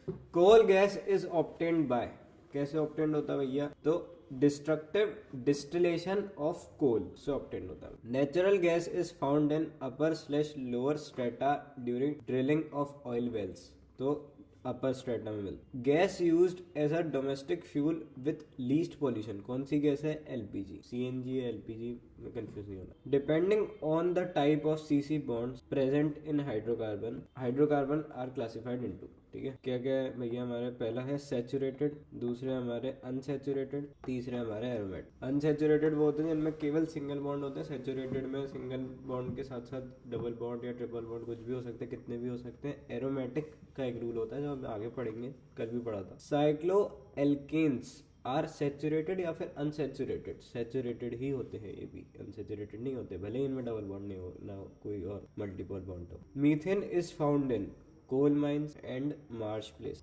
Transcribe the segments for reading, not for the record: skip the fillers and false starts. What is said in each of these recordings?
Coal gas is obtained by, कैसे obtained होता है भैया, तो डिस्ट्रक्टिव डिस्टिलेशन ऑफ कोल से ऑब्टेन्ड होता है। Natural gas is found in upper slash lower strata during drilling of oil wells, तो अपर स्ट्रेटा में मिलता। Gas used as a domestic fuel with least pollution, कौन सी गैस है, LPG, CNG LPG में कंफ्यूज नहीं होना। Depending on the type of CC bonds present in hydrocarbon, hydrocarbon are classified into, ठीक है, क्या क्या है भैया, हमारे पहला है सैचुरेटेड, दूसरे हमारे अनसैचुरेटेड, तीसरे हमारे एरोमेट। अनसैचुरेटेड वो होते हैं जिनमें केवल सिंगल बॉन्ड होते हैं, सैचुरेटेड में सिंगल बॉन्ड के साथ साथ डबल बॉन्ड या ट्रिपल बॉन्ड कुछ भी हो सकते हैं, कितने भी हो सकते हैं। एरोमेटिक का एक रूल होता है जो हम आगे पढ़ेंगे, कल भी पढ़ा था। साइक्लो एल्केन्स आर सैचुरेटेड या फिर अनसैचुरेटेड, सैचुरेटेड ही होते हैं, ये भी अनसैचुरेटेड नहीं होते, भले ही इनमें डबल बॉन्ड नहीं हो ना कोई और मल्टीपल बॉन्ड हो। Methane is found in coal mines and marsh place.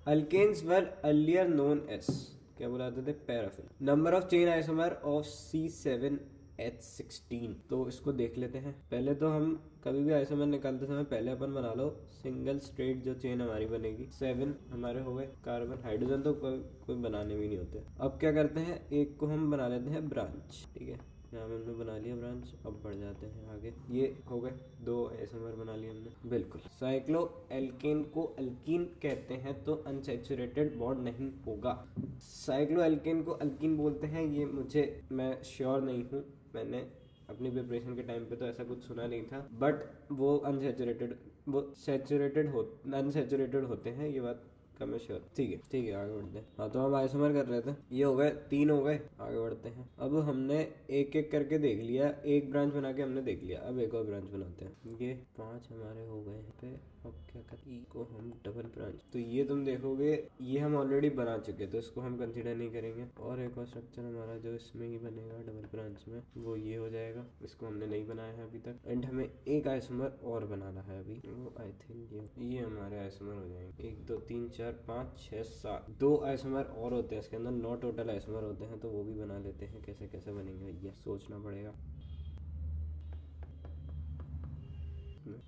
Alkanes were earlier known as, क्या बुलाते थे, paraffin. Number of chain isomer of C7H16, तो इसको देख लेते हैं। पहले तो हम कभी भी आइसोमर निकालते समय पहले अपन बना लो सिंगल स्ट्रेट जो चेन हमारी बनेगी, 7 हमारे हो गए कार्बन, हाइड्रोजन तो कोई बनाने भी नहीं होते। अब क्या करते हैं, एक को हम बना लेते हैं ब्रांच, ठीक है, यहाँ हमने बना लिया ब्रांच। अब बढ़ जाते हैं आगे, ये हो गए 2 आइसोमर बना लिए हमने, बिल्कुल। साइक्लो एल्केन को अल्कीन कहते हैं तो अनसैचुरेटेड बॉन्ड नहीं होगा। साइक्लो एल्केन को अल्कीन बोलते हैं, ये मैं श्योर नहीं हूँ, मैंने अपनी प्रिपरेशन के टाइम पे तो ऐसा कुछ सुना नहीं था, बट वो अनसैचुरेटेड होते हैं, ये बात का मैं श्योर। ठीक है आगे बढ़ते हैं। हाँ तो हम आइसोमर कर रहे थे, ये हो गए 3 हो गए, आगे बढ़ते हैं। अब हमने एक एक करके देख लिया, एक ब्रांच बना के हमने देख लिया, अब एक और ब्रांच बनाते हैं। ये 5 हमारे हो गए पे, अब क्या करें, को हम डबल ब्रांच, तो ये तुम देखोगे ये हम ऑलरेडी बना चुके, तो इसको हम कंसिडर नहीं करेंगे। और एक और स्ट्रक्चर हमारा जो इसमें ही बनेगा डबल ब्रांच में, वो ये हो जाएगा, इसको हमने नहीं बनाया है अभी तक। एंड हमें एक आइसोमर और बनाना है अभी, वो आई थिंक ये हमारे आइसोमर हो जाएंगे। 1 2 3 4 5 6 7, 2 आइसोमर और होते हैं इसके अंदर, 9 टोटल आइसोमर होते हैं, तो वो भी बना लेते हैं। कैसे कैसे बनेंगे भैया, सोचना पड़ेगा।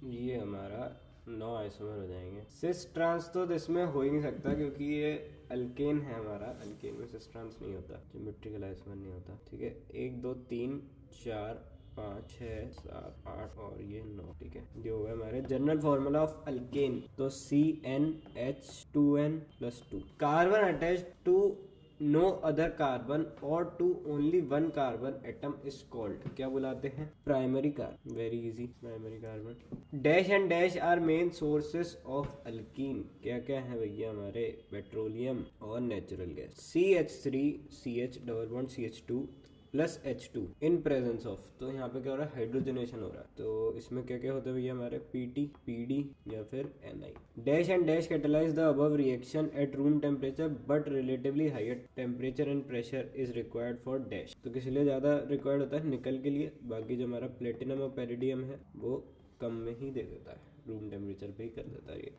ये हमारा 9 आइसोमर हो जाएंगे। सिस ट्रांस तो इसमें हो ही नहीं सकता क्योंकि ये अल्केन है हमारा, अल्केन में सिस ट्रांस नहीं होता, ज्योमेट्रिकल आइसोमर नहीं होता, ठीक है। 1 2 3 4 5 6 7 8 और ये 9, ठीक है। ये हो गया हमारे जनरल फॉर्मूला ऑफ अल्केन, तो CnH2n+2। Carbon attached to no other carbon और to only one carbon atom is called, क्या बुलाते हैं, primary carbon. Very easy, primary carbon. Dash and dash are main sources of alkene, क्या क्या है भैया हमारे, पेट्रोलियम और natural gas. CH3CH double bond CH2 plus H2 in presence of, तो यहाँ पे क्या हो रहा है, हाइड्रोजनेशन हो रहा है। तो इसमें क्या क्या होता है भैया हमारे, PT PD या फिर Ni। Dash and dash catalyse the above reaction at room temperature but relatively higher temperature and pressure is required for dash, तो किस लिए ज्यादा रिक्वायर्ड होता है, निकल के लिए। बाकी जो हमारा प्लेटिनम और पेरिडियम है वो कम में ही दे देता है, रूम टेम्परेचर पे ही कर देता है ये।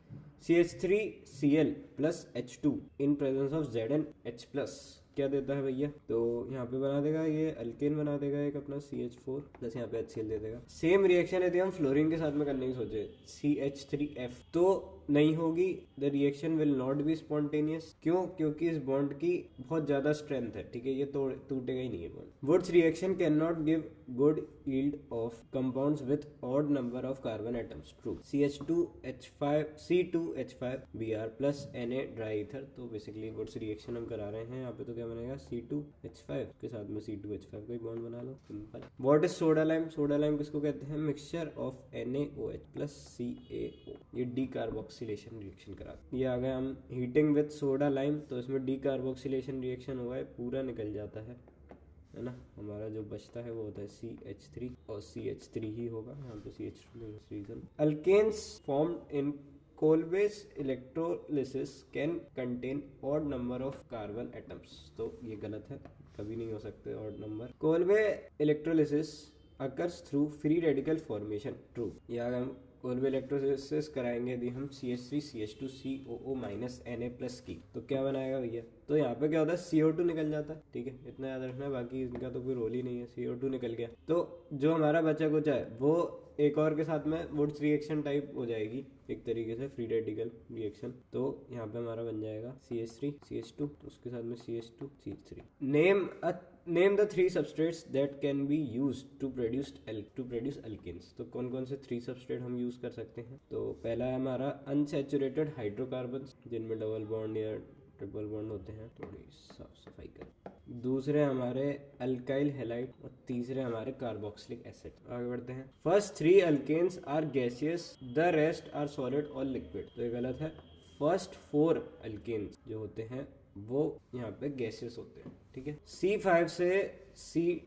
CH3Cl plus H2 in presence of ZnH plus क्या देता है भैया, तो यहाँ पे बना देगा ये अल्केन बना देगा एक अपना CH4 प्लस यहाँ पे HCl दे देगा। सेम रिएक्शन यदि हम फ्लोरीन के साथ में करने की सोचे, CH3F, तो नहीं होगी, the reaction will not be spontaneous. क्यों, क्योंकि इस बॉन्ड की बहुत ज्यादा स्ट्रेंथ है, ठीक है, ये टूटेगा ही नहीं है bond. Wurtz reaction can not give good yield of compounds with odd number of carbon atoms, true. C2H5Br plus Na dry ether, तो बेसिकली वुड्स रिएक्शन हम करा रहे हैं यहाँ पे, तो क्या बनेगा, C2H5 के साथ में C2H5 का बॉन्ड बना लो, simple. What is soda lime, soda lime किसको कहते हैं, mixture of NaOH plus CaO, ये डीकार्बोक्सिलेशन रिएक्शन करा। ये आ गया हम हीटिंग विद सोडा लाइम, तो इसमें डीकार्बोक्सिलेशन रिएक्शन हुआ है, पूरा निकल जाता है ना, हमारा जो बचता है वो होता है CH3 और CH3 ही होगा यहाँ पे, CH2 reason. Alkanes formed in Kolbe's electrolysis can contain odd number of carbon atoms, तो ये गलत है, कभी नहीं हो सकते odd number. Kolbe electrolysis occurs through free radical formation, true. या हम कोलवे इलेक्ट्रोलिसिस कराएंगे यदि हम CH3CH2COO माइनस Na प्लस की, तो क्या बनाएगा भैया, तो यहाँ पे क्या होता है, CO2 निकल जाता है, ठीक है, इतना याद रखना है, बाकी इनका तो कोई रोल ही नहीं है। CO2 निकल गया, तो जो हमारा बचा कुछ है वो एक और के साथ में वुड्स रिएक्शन टाइप हो जाएगी एक तरीके से, फ्री रेडिकल रिएक्शन। तो यहाँ पे हमारा बन जाएगा CH3 CH2, तो उसके साथ में CH2 CH3। Name the 3 substrates that can be use to produce alkanes. तो कौन कौन से 3 सबस्ट्रेट हम यूज कर सकते हैं? तो पहला है हमारा अनसैचुरेटेड हाइड्रोकार्बन, जिनमें डबल बॉन्ड या ट्रिपल बॉन्ड होते हैं, थोड़ी साफ सफाई कर। दूसरे हमारे अल्काइल हैलाइड, और तीसरे हमारे कार्बोक्सिलिक एसिड। आगे बढ़ते हैं। First 3 alkanes are gaseous, the rest are solid और लिक्विड। तो ये गलत है। फर्स्ट 4 अल्केन्स जो होते हैं वो यहाँ पे गैसियस होते हैं, ठीक है। C5 से C-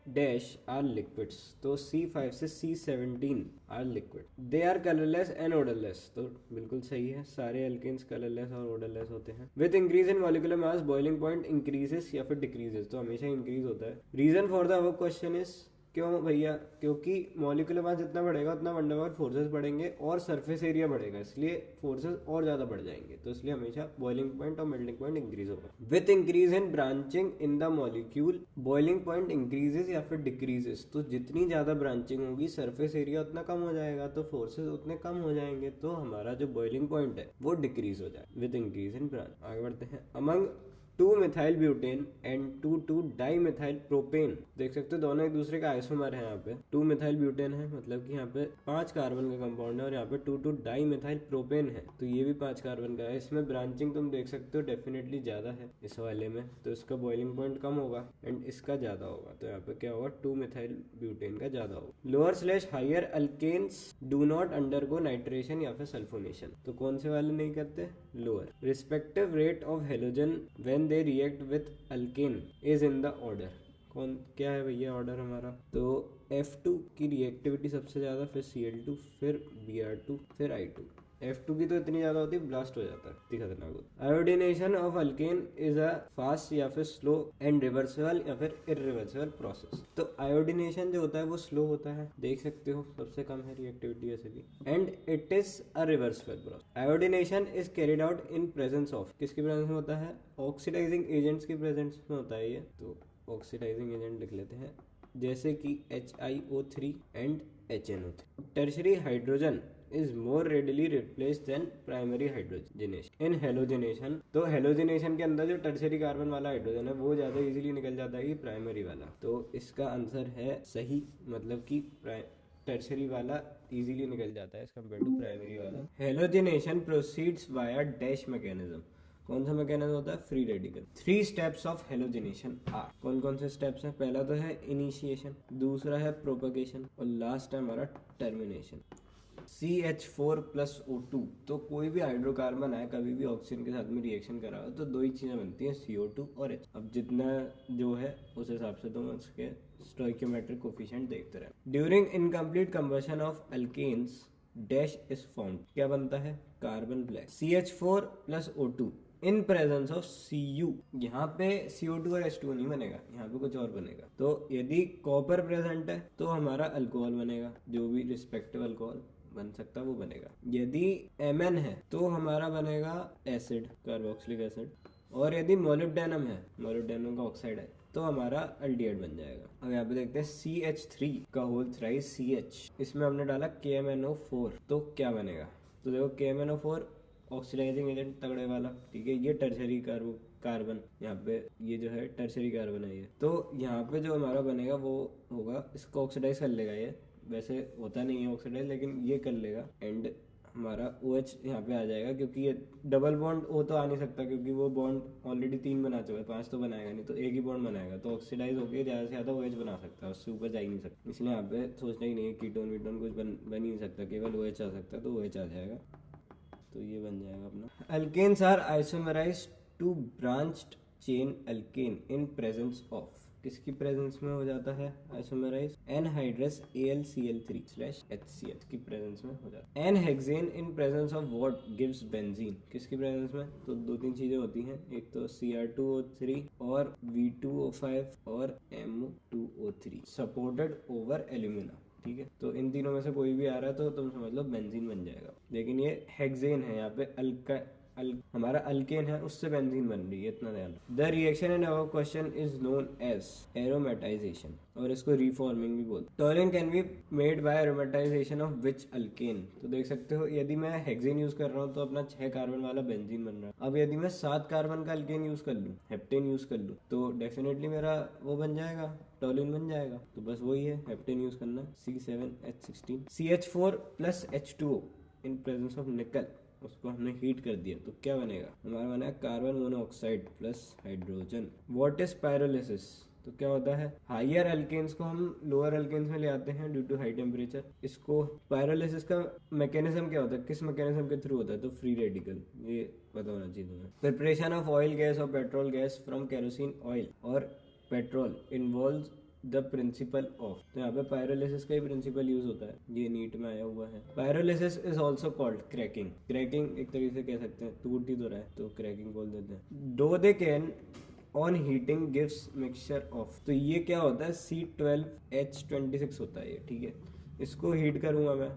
आर लिक्विड्स, तो C5 से C17 are liquid. They are colourless and odourless, तो बिल्कुल सही है, सारे अल्केन्स कलरलेस और ओडरलेस होते हैं। With increase in molecular mass boiling point increases या फिर डिक्रीजेस, तो हमेशा इंक्रीज होता है। Reason for the above question is, क्यों भैया? क्योंकि मॉलिक्यूलर मास जितना बढ़ेगा उतना वन डेवर फोर्सेस बढ़ेंगे और सरफेस एरिया बढ़ेगा, इसलिए फोर्सेस और ज्यादा बढ़ जाएंगे, तो इसलिए हमेशा बॉइलिंग पॉइंट और मेल्टिंग पॉइंट इंक्रीज होगा। With increase in branching in the molecule boiling point increases या फिर डिक्रीजेस, तो जितनी ज्यादा ब्रांचिंग होगी सरफेस एरिया उतना कम हो जाएगा, तो फोर्सेस उतने कम हो जाएंगे, तो हमारा जो बॉइलिंग पॉइंट है वो डिक्रीज हो जाएगा विद इंक्रीज इन ब्रांच। आगे बढ़ते हैं। अमंग 2-मिथाइल ब्यूटेन एंड 2,2-डाईमिथाइल प्रोपेन, देख सकते हो दोनों एक दूसरे का आइसोमर है। यहाँ पे 2-मिथाइल ब्यूटेन है, मतलब कि यहाँ पे 5 कार्बन का कंपाउंड है, और यहाँ पे 2,2-डाईमिथाइल प्रोपेन है, तो ये भी 5 कार्बन का है। इसमें ब्रांचिंग तुम देख सकते हो डेफिनेटली ज्यादा है इस वाले में, तो इसका बॉइलिंग पॉइंट कम होगा एंड इसका ज्यादा होगा, तो यहाँ पे क्या होगा? 2-मिथाइल ब्यूटेन का ज्यादा होगा। Lower slash higher alkanes do not undergo nitration या फिर सल्फोनेशन, तो कौन से वाले नहीं करते? Lower. Respective rate of halogen when they react with alkane is in the order। कौन क्या है भैया ऑर्डर हमारा? तो F2 की रिएक्टिविटी सबसे ज्यादा, फिर Cl2, फिर Br2, फिर I2। F2 की तो इतनी ज्यादा होती है ब्लास्ट हो जाता है, इतनी खतरनाक होता है। Iodination of alkane is a fast या फिर स्लो एंड रिवर्सिबल या फिर इरिवर्सिबल प्रोसेस। तो आयोडिनेशन जो होता है वो स्लो होता है, देख सकते हो सबसे कम है रिएक्टिविटी वैसे भी, and it is a reversible process. Iodination is carried out in presence of, किसकी प्रेजेंस में होता है? ऑक्सीडाइजिंग एजेंट्स की प्रेजेंस में होता है ये, तो ऑक्सीडाइजिंग एजेंट लिख लेते हैं, जैसे कि HiO3 and HNO3। Tertiary hydrogen is more readily replaced than primary hydrogenation in halogenation। तो हेलोजिनेशन के अंदर जो टर्शरी कार्बन वाला हाइड्रोजन है वो ज्यादा इजीली निकल जाता है कि प्राइमरी वाला, तो इसका आंसर है सही, मतलब कि टर्शरी वाला इजीली निकल जाता है एज कम्पेयर टू प्राइमरी वाला। Halogenation proceeds via dash mechanism, कौन सा मैकेनिज्म होता है? Free radical. 3 steps of halogenation are, कौन कौन से स्टेप्स हैं? पहला तो है इनिशिएशन, दूसरा है प्रोपगेशन, और लास्ट है हमारा टर्मिनेशन। CH4+O2, तो कोई भी हाइड्रोकार्बन है कभी भी ऑक्सीजन के साथ में रिएक्शन करा हो तो 2 ही चीजें बनती हैं, CO2 और H। अब जितना जो है उस हिसाब से तुम उसके स्टोइकियोमेट्रिक कोफिशिएंट देखते रहे। During incomplete combustion of alkanes dash is formed, क्या बनता है? Carbon black. CH4+O2 in presence of Cu, यहाँ पे CO2 और H2 नहीं बनेगा, यहाँ पे कुछ और बनेगा। तो यदि कॉपर प्रेजेंट है तो हमारा अल्कोहल बनेगा, जो भी रिस्पेक्टिव अल्कोहल बन सकता है वो बनेगा। यदि Mn है तो हमारा बनेगा एसिड, कार्बोक्सिलिक एसिड, और यदि मोलिब्डेनम है, मोलिब्डेनम का ऑक्साइड है, तो हमारा अल्डिहाइड बन जाएगा। अब यहाँ पे देखते हैं CH3 का होल थ्राइस CH, इसमें हमने डाला KMnO4, तो क्या बनेगा? तो देखो KMnO4 ऑक्सीडाइजिंग एजेंट तगड़े वाला, ठीक है, ये टर्शरी कार्बन, यहाँ पे ये जो है टर्शरी कार्बन है ये, तो यहाँ पे जो हमारा बनेगा वो होगा, इसको ऑक्सीडाइज कर लेगा ये, वैसे होता नहीं है ऑक्सीडाइज लेकिन ये कर लेगा, एंड हमारा OH यहाँ पे आ जाएगा, क्योंकि ये डबल बॉन्ड वो तो आ नहीं सकता, क्योंकि वो बॉन्ड ऑलरेडी 3 बना चुका है, 5 तो बनाएगा नहीं, तो एक ही बॉन्ड बनाएगा, तो ऑक्सीडाइज होकर ज़्यादा से ज़्यादा OH बना सकता है, उससे ऊपर जा ही नहीं सकता, इसलिए यहाँ पे सोचना ही नहीं है कीटोन वीटोन कुछ बन ही नहीं सकता, केवल OH आ सकता है, तो OH आ जाएगा, तो ये बन जाएगा अपना। Alkanes are isomerized to branched chain alkane in presence of, किसकी प्रेजेंस में हो जाता है आइसोमराइज? एनहाइड्रस AlCl3/HCl की प्रेजेंस में हो जाता है। N hexane in presence of what gives benzene, किसकी प्रेजेंस में? तो 2-3 चीजें होती हैं, एक तो Cr2O3 और V2O5 और MO2O3 सपोर्टेड ओवर एल्यूमिना, ठीक है, तो इन तीनों में से कोई भी आ रहा है तो तुम समझ लो बेंजीन बन जाएगा, लेकिन ये हेक्सेन है, यहाँ पे हमारा अल्केन है उससे बेंजीन बन रही है, इतना ध्यान। The reaction in our question is known as aromatization, और इसको रिफॉर्मिंग भी बोलते हैं। Toluene can be made by aromatization of which alkane. तो देख सकते हो यदि मैं हेक्सेन यूज कर रहा हूँ तो अपना 6 कार्बन वाला बेंजीन बन रहा है। अब यदि मैं 7 कार्बन का अल्केन यूज कर लूँ, हेप्टेन यूज कर लूँ, तो डेफिनेटली मेरा वो बन जाएगा, टोलिन बन जाएगा। तो बस वही है, हेप्टेन यूज करना, C7H16 CH4 plus H2O in presence of निकल, उसको हमने हीट कर दिया तो क्या बनेगा, हमारा बनेगा carbon monoxide plus hydrogen. What is pyrolysis? तो क्या होता है, हाइयर अल्केन्स को हम लोअर अल्केन्स में ले आते हैं ड्यू टू हाई टेम्परेचर। इसको पायरोलिसिस का मैकेनिज्म क्या होता है, किस मैकेनिज्म के थ्रू होता है, तो फ्री रेडिकल, ये पता होना चाहिए तुम्हें। प्रिपरेशन ऑफ ऑयल गैस और petrol gas from kerosene oil और petrol involves the principle of. तो यहाँ पे पायरोलिसिस का ही प्रिंसिपल यूज होता है, ये नीट में आया हुआ है। Pyrolysis is also called cracking. Cracking एक तरीके से कह सकते हैं, टूट ही तो रहा है तो क्रैकिंग बोल देते हैं। दो they can on heating gives mixture of. तो ये क्या होता है, C12H26 होता है ये, ठीक है। इसको हीट करूंगा मैं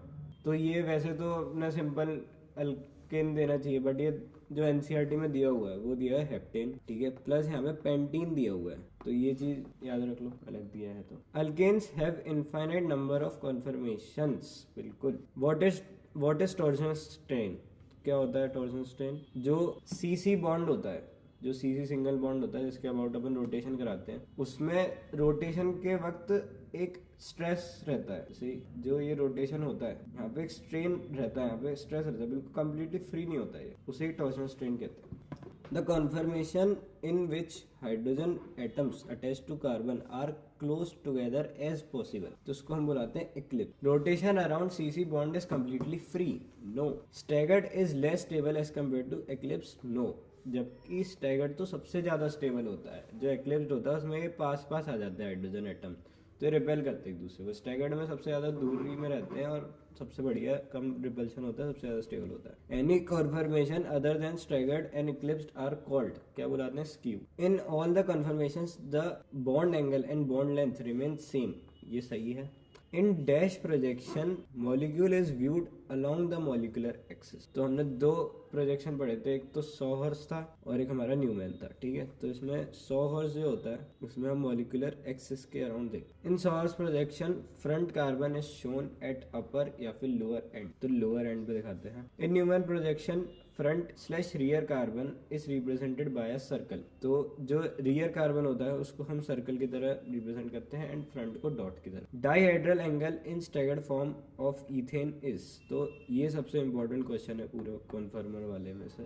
तो ये वैसे तो अपना सिंपल अल्केन देना चाहिए, बट ये जो एनसीईआरटी में दिया हुआ है वो दिया है हेप्टेन, ठीक है, प्लस यहाँ पे पेंटीन दिया हुआ है, तो ये चीज याद रख लो, अलग दिया है तो। Alkanes have infinite number of conformations, बिल्कुल। What is torsion strain? क्या होता है टॉर्जन स्ट्रेन? जो CC बॉन्ड होता है, जो CC सिंगल बॉन्ड होता है जिसके अबाउट अपन रोटेशन कराते हैं, उसमें रोटेशन के वक्त एक स्ट्रेस रहता है। जैसे जो ये रोटेशन होता है यहाँ पे एक स्ट्रेन रहता है, यहाँ पे स्ट्रेस रहता है, बिल्कुल कंप्लीटली फ्री नहीं होता है, उसे ही टॉर्जन स्ट्रेन कहते हैं। The conformation in which hydrogen atoms attached to carbon are close together as possible, तो उसको हम बुलाते हैं eclipse. Rotation around CC bond is completely free. No. Staggered is less stable as compared to eclipse. No. जबकि staggered तो सबसे ज्यादा stable होता है, जो एक्लिप्स्ड होता है उसमें ये पास पास आ जाते हैं हाइड्रोजन एटम, तो ये रिपेल करते हैं एक दूसरे को। स्टैगर्ड में सबसे ज्यादा दूरी में रहते हैं और सबसे बढ़िया कम रिपल्शन होता है, सबसे ज्यादा स्टेबल होता है। Any conformation other than staggered and eclipsed are called, क्या बुलाते हैं, skew. In all the conformations the bond angle and bond length remain same, ये सही है। In dash projection molecule is viewed along the molecular axis. तो हमने 2 projection पढ़े थे, एक तो 100 हर्ट्ज था और एक हमारा न्यूमैन था, ठीक है। तो इसमें 100 हर्ट्ज जो होता है उसमें हम मॉलिक्यूलर एक्सिस के अराउंड देखते हैं। In 100 hertz projection front carbon is shown at upper या फिर लोअर एंड, तो लोअर एंड पे दिखाते हैं। In Newman projection front rear carbon is represented by a circle. तो जो रियर कार्बन होता है उसको हम सर्कल की तरह रिप्रेजेंट करते हैं एंड फ्रंट को डॉट की तरह। Dihedral angle in staggered form of ethane is, तो ये सबसे इंपॉर्टेंट क्वेश्चन है पूरे कन्फर्मर वाले में से,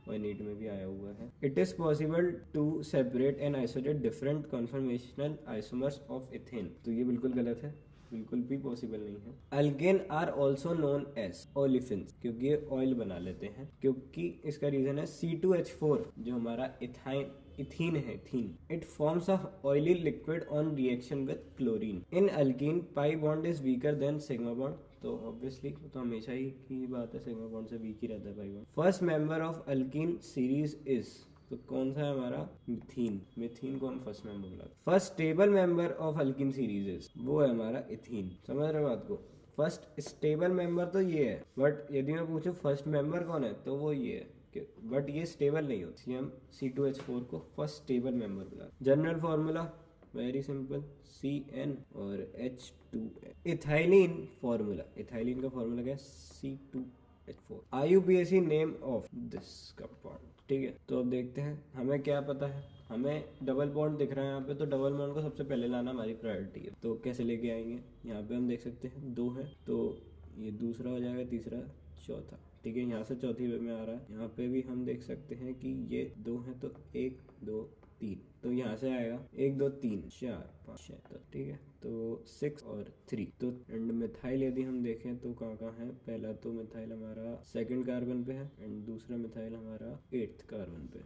और नीट में भी आया हुआ है। It is possible to separate and isolate different conformational isomers of ethane, तो ये बिल्कुल गलत है, बिल्कुल भी पॉसिबल नहीं है। Alkane are also known as olefins, क्योंकि ये ऑयल बना लेते हैं, क्योंकि इसका रीजन है C2H4 जो हमारा इथीन है, ethene, it forms a oily liquid on reaction with chlorine. In alkyne pi bond is weaker then sigma bond, तो ऑब्वियसली तो हमेशा ही की बात है, सिग्मा बॉन्ड से वीक ही रहता है pi bond. First member of alkyne series is, तो कौन सा है हमारा, मिथीन। मिथीन को हम फर्स्ट मेंबर बुलाते हैं। First stable member of alkyne series is, वो है हमारा इथीन। समझ रहे हो बात को, फर्स्ट स्टेबल मेंबर तो ये है, बट यदि मैं पूछूं फर्स्ट मेंबर कौन है तो वो ये है, बट ये स्टेबल नहीं होती, हम C2H4 को फर्स्ट स्टेबल मेंबर बुलाते। General formula very simple, CN और H2N। इथाइलिन फॉर्मूला, इथाइलिन का फॉर्मूला क्या है, C2H4। IUPAC name of this compound, ठीक है। तो अब देखते हैं हमें क्या पता है, हमें डबल बॉन्ड दिख रहा है यहाँ पे, तो डबल बॉन्ड को सबसे पहले लाना हमारी प्रायोरिटी है। तो कैसे लेके आएंगे, यहाँ पे हम देख सकते हैं 2 है, तो ये दूसरा हो जाएगा, तीसरा, चौथा, ठीक है। यहाँ से चौथी वे में आ रहा है, यहाँ पे भी हम देख सकते हैं कि ये 2 है, तो 1 2 3, तो यहाँ से आएगा 1 2 3 4 5 6, तो ठीक है, तो 6 और 3। तो एंड मिथाइल यदि हम देखें तो कहाँ कहाँ है, पहला तो मिथाइल हमारा 2nd कार्बन पे है एंड दूसरा मिथाइल हमारा 8th कार्बन पे,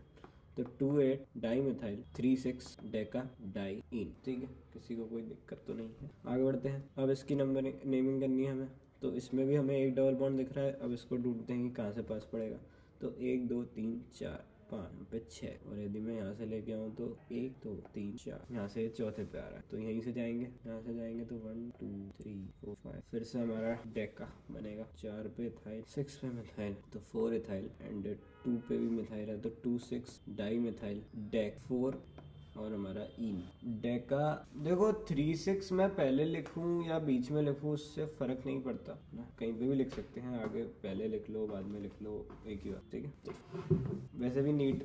तो 2 8 डाई मिथाइल 3 6 डेका डाई इन, ठीक है, किसी को कोई दिक्कत तो नहीं है। आगे बढ़ते हैं, अब इसकी नंबर नेमिंग करनी है हमें, तो इसमें भी हमें एक डबल बॉन्ड दिख रहा है, अब इसको ढूंढते हैं कि कहाँ से पास पड़ेगा, तो 1 2 3 4 5 पे 6, और यदि मैं यहाँ से लेके आऊँ तो 1 2 3 4, यहाँ से चौथे पे आ रहा है तो यहीं से जाएंगे, यहाँ से जाएंगे तो 1 2 3 4 5, फिर से हमारा डेका बनेगा। 4 पे इथाइल, 6 पे मिथाइल तो 4 इथाइल, एंड 2 पे भी मिथाइल है तो 2 6 डाई मिथाइल, डेक 4 और हमारा ईन। डेका देखो 3 6 मैं पहले लिखूं या बीच में लिखूं उससे फर्क नहीं पड़ता ना, कहीं पे भी लिख सकते हैं, आगे पहले लिख लो बाद में लिख लो, एक ही बात, ठीक है। वैसे भी नीट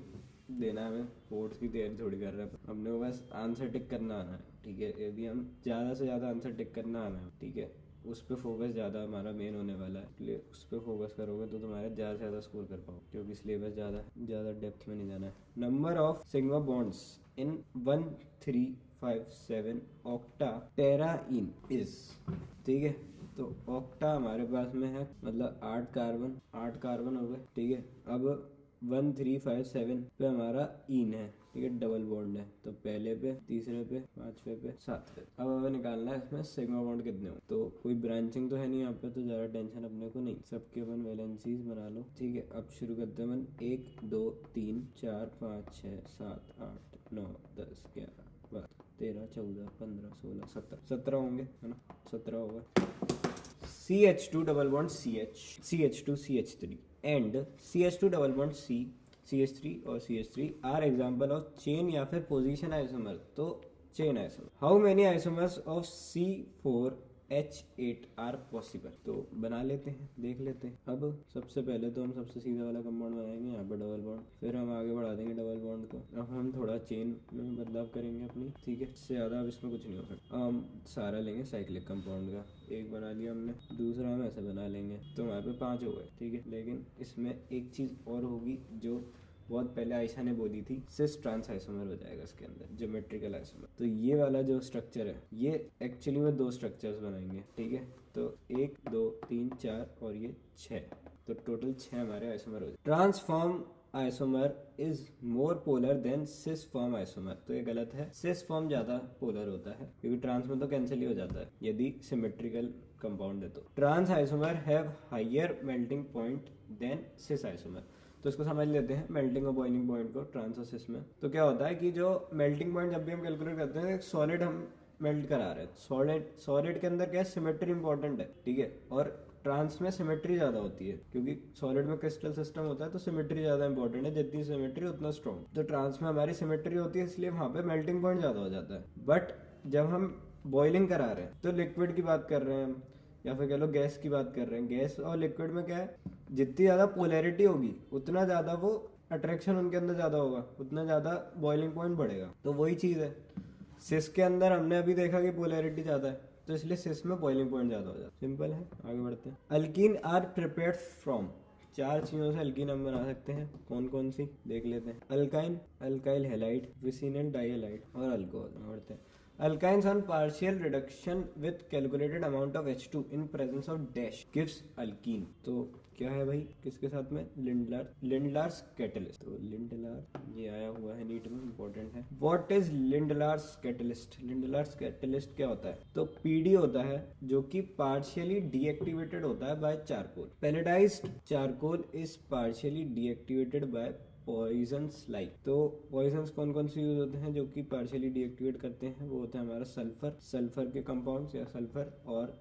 देना है, हमें बोर्ड्स की तैयारी थोड़ी कर रहे हैं, हमने को बस आंसर टिक करना आना है, ठीक है। यदि हम ज़्यादा से ज़्यादा आंसर टिक करना आना है, ठीक है, उस पर फोकस ज़्यादा हमारा मेन होने वाला है, इसलिए उस पर फोकस करोगे तो तुम्हारे ज़्यादा से ज़्यादा स्कोर कर पाओ, क्योंकि सिलेबस ज़्यादा डेप्थ में नहीं जाना है। Number of sigma bonds in 1 3 5 7 octa terrain is, ठीक है। तो ऑक्टा हमारे पास में है मतलब 8 कार्बन हो गए, ठीक है। अब 1 3 5 7 पे हमारा ईन है, ठीक है, डबल बॉन्ड है, तो पहले पे, तीसरे पे, 5वें पे, 7वें। अब हमें निकालना है इसमें सिग्मा बॉन्ड कितने हो, तो कोई ब्रांचिंग तो है नहीं यहाँ पे, तो ज़्यादा टेंशन अपने को नहीं, सबके अपन वैलेंसीज बना लो, ठीक है। अब शुरू करते हैं 1 2 3 4 5 6 7 8 9 10 11 12 13 14 15 16 17 17 होंगे, है ना, 17 होगा। CH2 double bond CH, CH2 CH3 and CH2 double bond CH3 और CH3 are example of chain या फिर पोजीशन आइसोमर। तो chain isomer, how many isomers of C4H8 are possible, तो बना लेते हैं, देख लेते हैं। अब सबसे पहले तो हम सबसे सीधा वाला कंपाउंड बनाएंगे, यहाँ पर डबल बॉन्ड, फिर हम आगे बढ़ा देंगे डबल बॉन्ड को। अब हम थोड़ा चेन में बदलाव करेंगे अपनी, ठीक है, इससे ज़्यादा अब इसमें कुछ नहीं हो सकता। हम सारा लेंगे साइक्लिक कंपाउंड का, एक बना लिया हमने, दूसरा हम ऐसे बना लेंगे, तो वहाँ पे 5 हो गए, ठीक है। लेकिन इसमें एक चीज़ और होगी जो बहुत पहले आयशा ने बोली थी, सिस ट्रांस आइसोमर हो जाएगा इसके अंदर, ज्योमेट्रिकल आइसोमर। तो ये वाला जो स्ट्रक्चर है, ये एक्चुअली में 2 स्ट्रक्चर्स बनाएंगे, ठीक है। तो 1 2 3 4 और ये 6, तो टोटल 6 हमारे आइसोमर हो जाए। Trans form isomer is more polar than cis form isomer, तो ये गलत है, सिस फॉर्म ज्यादा पोलर होता है, क्योंकि ट्रांस में तो कैंसिल ही हो जाता है यदि सिमेट्रिकल कंपाउंड है। तो trans isomer have higher melting point than cis isomer, तो इसको समझ लेते हैं मेल्टिंग और बॉइलिंग पॉइंट को ट्रांस और सिस में। तो क्या होता है कि जो मेल्टिंग पॉइंट जब भी हम कैलकुलेट करते हैं, सॉलिड हम मेल्ट करा रहे हैं, सॉलिड के अंदर क्या है, सिमेट्री इंपॉर्टेंट है, ठीक है, और ट्रांस में सिमेट्री ज्यादा होती है, क्योंकि सॉलिड में क्रिस्टल सिस्टम होता है, तो सिमेट्री ज्यादा इंपॉर्टेंट है, जितनी सिमेट्री उतना स्ट्रॉन्ग। तो ट्रांस में हमारी सिमेट्री होती है, इसलिए वहां पे मेल्टिंग पॉइंट ज्यादा हो जाता है। बट जब हम बॉइलिंग करा रहे हैं तो लिक्विड की बात कर रहे हैं हम, या फिर कह लो गैस की बात कर रहे हैं। गैस और लिक्विड में क्या है, जितनी ज्यादा पोलैरिटी होगी उतना ज्यादा वो अट्रैक्शन उनके अंदर ज्यादा होगा, उतना ज्यादा बॉइलिंग पॉइंट बढ़ेगा। तो वही चीज है, सिस के अंदर हमने अभी देखा कि पोलैरिटी ज्यादा है, तो इसलिए सिस में बॉइलिंग पॉइंट ज्यादा हो जाता है। सिंपल है, आगे बढ़ते हैं। अल्कीन आर प्रिपेयर्ड फ्रॉम, 4 चीजों से अल्कीन हम बना सकते हैं, कौन कौन सी देख लेते हैं। अल्काइन, अल्काइल हैलाइड, विसिनल डाइहैलाइड और अल्कोहल। बढ़ते हैं। Alkynes on partial reduction with calculated amount of H2 in presence of dash gives alkene। तो क्या है भाई, किसके साथ में, लिंडलार्स कैटलिस्ट। तो लिंडलार ये आया हुआ है नीट में, इंपॉर्टेंट है। What is Lindlar's catalyst, Lindlar's catalyst क्या होता है, तो पीडी होता है जो कि पार्शियली डीएक्टिवेटेड होता है by charcoal. Palladized charcoal is partially deactivated by poisons like. तो पॉइजन्स कौन कौन से यूज होते हैं जो कि पार्शियली डीएक्टिवेट करते हैं, वो होता है हमारा सल्फर के कंपाउंड्स, या सल्फर और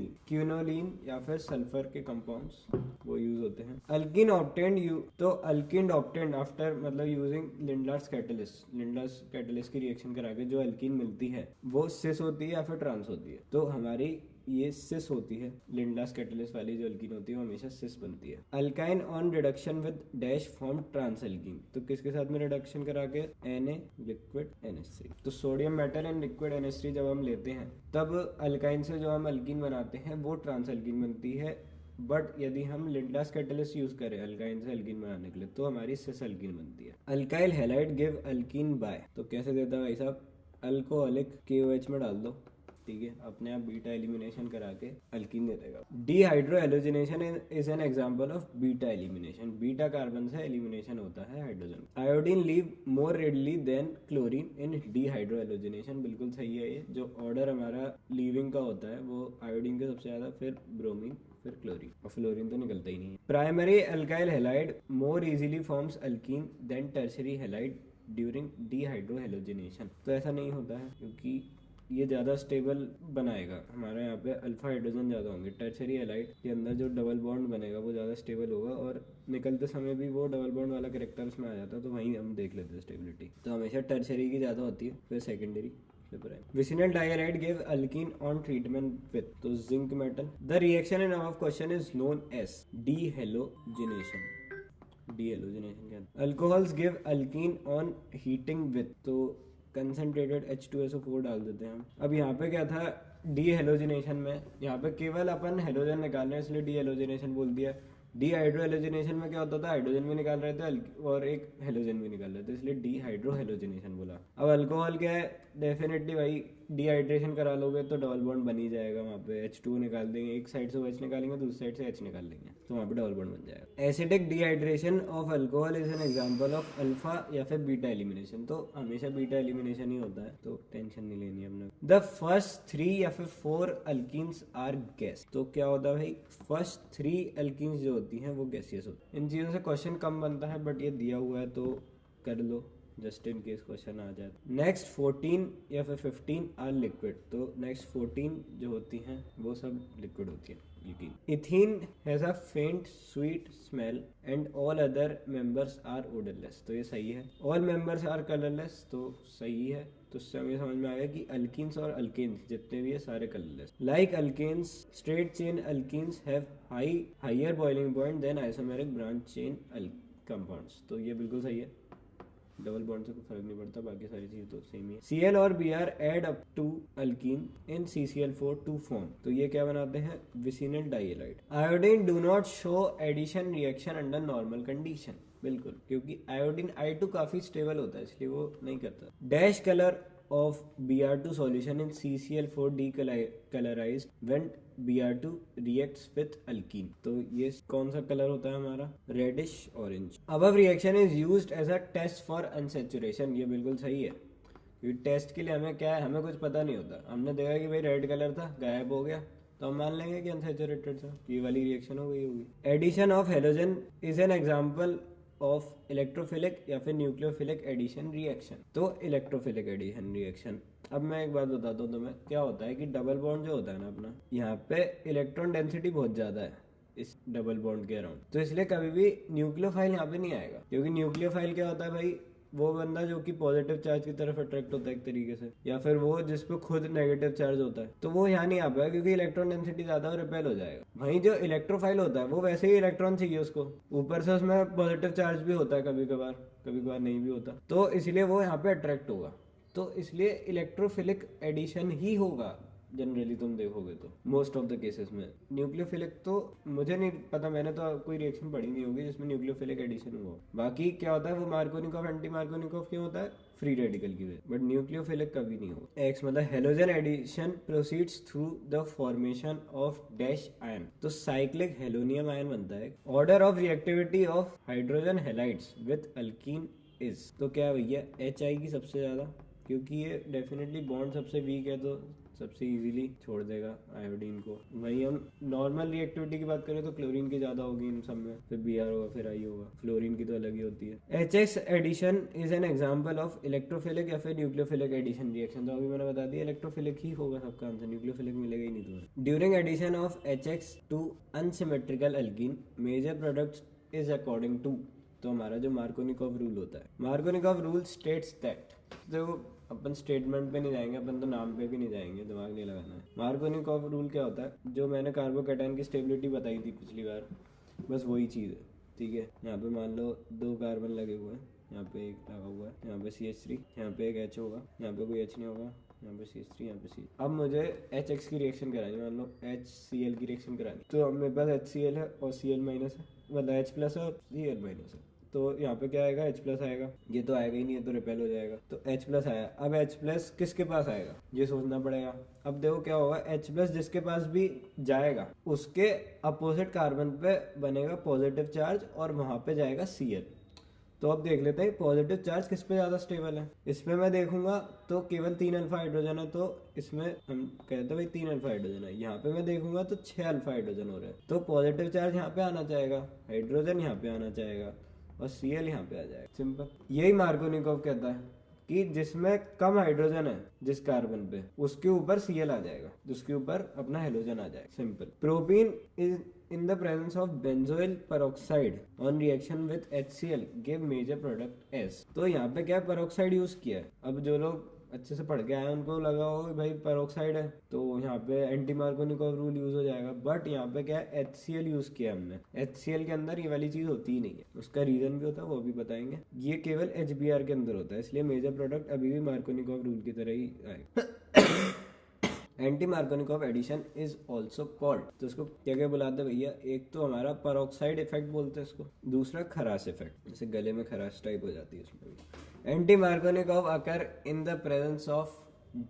क्यूनोलिन या फिर सल्फर के कंपाउंड्स वो यूज होते हैं। अल्किन ऑब्टेन्ड, तो अल्किन ऑब्टेन्ड आफ्टर मतलब यूजिंग लिंडलार्स कैटलिस्ट की रिएक्शन करा के जो अल्किन मिलती है वो सिस होती है या फिर ट्रांस होती है। तो हमारी ये सिस होती है, लिंडलार्स कैटलिस्ट वाली जो अल्कीन होती है वो हमेशा सिस बनती है। Alkyne on reduction with dash form trans alkene, तो किसके साथ में रिडक्शन करा के, Na लिक्विड NH3। तो sodium metal and liquid NH3 जब हम लेते हैं तब अल्काइन से जो हम अल्कीन बनाते हैं वो ट्रांस अल्कीन बनती है। बट यदि हम लिंडलार्स कैटलिस्ट यूज करें अल्काइन से अल्कीन बनाने के लिए तो हमारी सिस अल्कीन बनती है। Alkyl halide give alkene by, तो कैसे देता है भाई साहब, अल्कोहलिक KOH में डाल दो, ठीक है, अपने आप बीटा एलिमिनेशन करा के अल्कीन दे देगा। Dehydrohalogenation is an example of beta elimination, beta carbon से एलिमिनेशन होता है hydrogen. Iodine leave more readily than chlorine in dehydrohalogenation, बिल्कुल सही है ये, जो ऑर्डर हमारा लीविंग का होता है वो आयोडीन के सबसे ज्यादा, फिर ब्रोमीन, फिर क्लोरीन, और फ्लोरीन तो निकलता ही नहीं है। Primary alkyl halide more easily forms alkene than tertiary halide during dehydrohalogenation. तो ऐसा नहीं होता है क्योंकि ये ज़्यादा स्टेबल बनाएगा, हमारे यहाँ पे अल्फा हाइड्रोजन ज़्यादा होंगे। टर्शरी हैलाइड के अंदर जो डबल बॉन्ड बनेगा वो ज़्यादा स्टेबल होगा, और निकलते समय भी वो डबल बॉन्ड वाला कैरेक्टर उसमें आ जाता है, तो वहीं हम देख लेते हैं स्टेबिलिटी। तो हमेशा टर्शरी की ज़्यादा होती है, फिर सेकेंडरी, विसिनल डाइहाइड give alkene on treatment with, तो zinc metal. The reaction in above question is known as dehalogenation. Dehalogenation क्या है? Alcohols give alkene on heating with, तो कंसनट्रेटेड H2SO4 डाल देते हैं हम। अब यहाँ पे क्या था डीहेलोजिनेशन में, यहाँ पे केवल अपन हेलोजन निकाल रहे हैं इसलिए डीहेलोजिनेशन बोल दिया। डीहाइड्रोहेलोजिनेशन में क्या होता था, हाइड्रोजन भी निकाल रहे थे और एक हेलोजन भी निकाल रहे थे, इसलिए डीहाइड्रोहेलोजिनेशन बोला। अब अल्कोहल क्या है, डेफिनेटली भाई डिहाइड्रेशन करा लोगे तो डबल बॉन्ड बन ही जाएगा, वहाँ पे H2 निकाल देंगे, एक साइड से H निकालेंगे दूसरी साइड से H निकाल लेंगे, तो वहाँ पे डबल बॉन्ड बन जाएगा। Acidic dehydration of alcohol is an example of alpha या फिर बीटा एलिमिनेशन, तो हमेशा बीटा एलिमिनेशन ही होता है, तो टेंशन नहीं लेनी है हमने। द फर्स्ट 3 या फिर 4 अल्कीन्स आर गैस, तो क्या होता है भाई, फर्स्ट 3 अल्कीन्स जो होती हैं वो गैसियस होती है। इन चीज़ों से क्वेश्चन कम बनता है, बट ये दिया हुआ है तो कर लो जस्ट इन केस क्वेश्चन आ जाए। नेक्स्ट 14 या फिर 15 आर लिक्विड, तो नेक्स्ट 14 जो होती हैं वो सब लिक्विड होती है। Ethene has a faint sweet smell and all other members are odourless, तो ये सही है। ऑल मेंबर्स आर कलरलेस, तो सही है। तो उससे हमें समझ में आया कि अल्कीन्स और अल्केन्स जितने भी है सारे colourless. Like alkanes straight chain alkenes have higher boiling point than isomeric branch chain compounds, तो ये बिल्कुल सही है। डबल बॉन्ड से कोई फर्क नहीं पड़ता, बाकी सारी चीज तो सेम ही है। Cl और Br add up to alkene in CCl4 to form, तो ये क्या बनाते हैं, विसिनल डाइहाइड। Iodine do not show addition reaction under normal condition, बिल्कुल, क्योंकि आयोडीन I2 काफी स्टेबल होता है इसलिए वो नहीं करता। Dash colour of Br2 solution in CCl4 decolorized when Br2 reacts with alkene, तो ये कौन सा कलर होता है हमारा, reddish orange. above reaction is used as a test for unsaturation, ये बिल्कुल सही है, क्योंकि टेस्ट के लिए हमें क्या है, हमें कुछ पता नहीं होता, हमने देखा कि भाई रेड कलर था गायब हो गया तो हम मान लेंगे कि अनसैचुरेटेड था, ये वाली रिएक्शन हो गई होगी। Addition of halogen is an example of electrophilic या फिर न्यूक्लियोफिलिक एडिशन रिएक्शन, तो इलेक्ट्रोफिलिक एडिशन रिएक्शन। अब मैं एक बात बताता हूँ तुम्हें, क्या होता है कि डबल बॉन्ड जो होता है ना अपना, यहाँ पे इलेक्ट्रॉन डेंसिटी बहुत ज्यादा है इस डबल बॉन्ड के अराउंड, तो इसलिए कभी भी न्यूक्लियोफाइल यहाँ पे नहीं आएगा, क्योंकि न्यूक्लियोफाइल क्या होता है भाई, वो बंदा जो कि पॉजिटिव चार्ज की तरफ अट्रैक्ट होता है एक तरीके से, या फिर वो जिसपे खुद नेगेटिव चार्ज होता है, तो वो यहाँ नहीं आ पाएगा क्योंकि इलेक्ट्रॉन डेंसिटी ज्यादा और रिपेल हो जाएगा। वहीं जो इलेक्ट्रोफाइल होता है वो वैसे ही इलेक्ट्रॉन चाहिए उसको, ऊपर से उसमें पॉजिटिव चार्ज भी होता है कभी कभार नहीं भी होता, तो इसलिए वो यहाँ पे अट्रैक्ट होगा, तो इसलिए इलेक्ट्रोफिलिक एडिशन ही होगा जनरली, तुम देखोगे तो मोस्ट ऑफ द केसेस में। न्यूक्लियोफिलिक तो मुझे नहीं पता, मैंने तो कोई रिएक्शन पढ़ी नहीं होगी जिसमें न्यूक्लियोफिलिक एडिशन हुआ। बाकी क्या होता है वो मार्कोनिकोव एंटी मार्कोनिकोव क्यों होता है, फ्री रेडिकल की वजह, बट न्यूक्लियोफिलिक कभी नहीं होता। एक्स मतलब halogen addition proceeds through the formation of dash ion, तो साइक्लिक हेलोनियम आयन बनता है। Order of reactivity of hydrogen halides with alkene is, तो क्या भैया H आएगी सबसे ज्यादा, क्योंकि ये डेफिनेटली बॉन्ड सबसे वीक है तो सबसे इजीली छोड़ देगा आयोडीन को। वहीं हम नॉर्मल रिएक्टिविटी की बात करें तो क्लोरीन की ज्यादा होगी इन सब में, फिर Br होगा फिर I होगा, फ्लोरीन की तो अलग ही होती है। HX addition is an example of electrophilic या फिर न्यूक्लियोफिलिक एडिशन रिएक्शन, तो अभी मैंने बता दिया इलेक्ट्रोफिलिक ही होगा सबका आंसर, न्यूक्लियोफिलिक मिलेगा ही नहीं तुम्हें। During addition of HX to unsymmetrical alkene major products is according to, तो हमारा जो मार्कोनिकोव रूल होता है, मार्कोनिकोव रूल स्टेट्स दैट, देखो अपन स्टेटमेंट पे नहीं जाएंगे, अपन तो नाम पे भी नहीं जाएंगे, दिमाग नहीं लगाना है। मार्कोनिकोव रूल क्या होता है, जो मैंने कार्बोकैटायन की स्टेबिलिटी बताई थी पिछली बार, बस वही चीज़ है, ठीक है। यहाँ पे मान लो 2 कार्बन लगे हुए हैं, यहाँ पे एक लगा हुआ है, यहाँ पे CH3, यहाँ पे एक H होगा, यहाँ पे कोई H नहीं होगा, यहाँ पे CH3, यहाँ पे C। अब मुझे HX की रिएक्शन करानी, मान लो HCl की रिएक्शन करानी, तो मेरे पास HCl है और Cl माइनस है, मतलब H प्लस है और Cl माइनस है, तो यहाँ पे क्या आएगा, H प्लस आएगा, ये तो आएगा ही नहीं है तो रिपेल हो जाएगा, तो H प्लस आया। अब H प्लस किसके पास आएगा ये सोचना पड़ेगा। अब देखो क्या होगा, H प्लस जिसके पास भी जाएगा उसके अपोजिट कार्बन पे बनेगा पॉजिटिव चार्ज और वहां पे जाएगा Cl, तो अब देख लेते हैं पॉजिटिव चार्ज किस पे ज़्यादा स्टेबल है। इसमें मैं देखूंगा तो केवल 3 अल्फा हाइड्रोजन है, तो इसमें हम कहते हैं भाई 3 अल्फा हाइड्रोजन है। यहाँ पे मैं देखूंगा तो 6 अल्फा हाइड्रोजन हो रहे हैं, तो पॉजिटिव चार्ज यहाँ पे आना चाहेगा, हाइड्रोजन यहाँ पे आना चाहेगा और Cl यहाँ पे आ जाएगा। सिंपल। यही मार्कोनिकोव कहता है कि जिसमें कम हाइड्रोजन है जिस कार्बन पे, उसके ऊपर Cl आ जाएगा, जिसके ऊपर अपना हेलोजन आ जाएगा। Simple. Propene is in the presence of benzoyl peroxide on reaction with HCl give major product S। तो यहाँ पे क्या peroxide यूज किया है। अब जो लोग अच्छे से पढ़ के आए उनको लगा हो कि भाई peroxide है तो यहाँ पे एंटी मार्कोनिकोव रूल यूज हो जाएगा, बट यहाँ पे क्या है HCl यूज किया हमने। HCl के अंदर ये वाली चीज होती ही नहीं है, उसका रीजन भी होता है वो भी बताएंगे। ये केवल HBr के अंदर होता है, इसलिए मेजर प्रोडक्ट अभी भी मार्कोनिकोव रूल की तरह ही आएगा। Anti Markovnikov addition is also called, तो इसको क्या क्या बुलाते हैं भैया, एक तो हमारा पेरोक्साइड इफेक्ट बोलते हैं इसको, दूसरा खराश इफेक्ट, जैसे गले में खराश टाइप हो जाती है उसमें भी। Anti Markovnikov occur in the presence of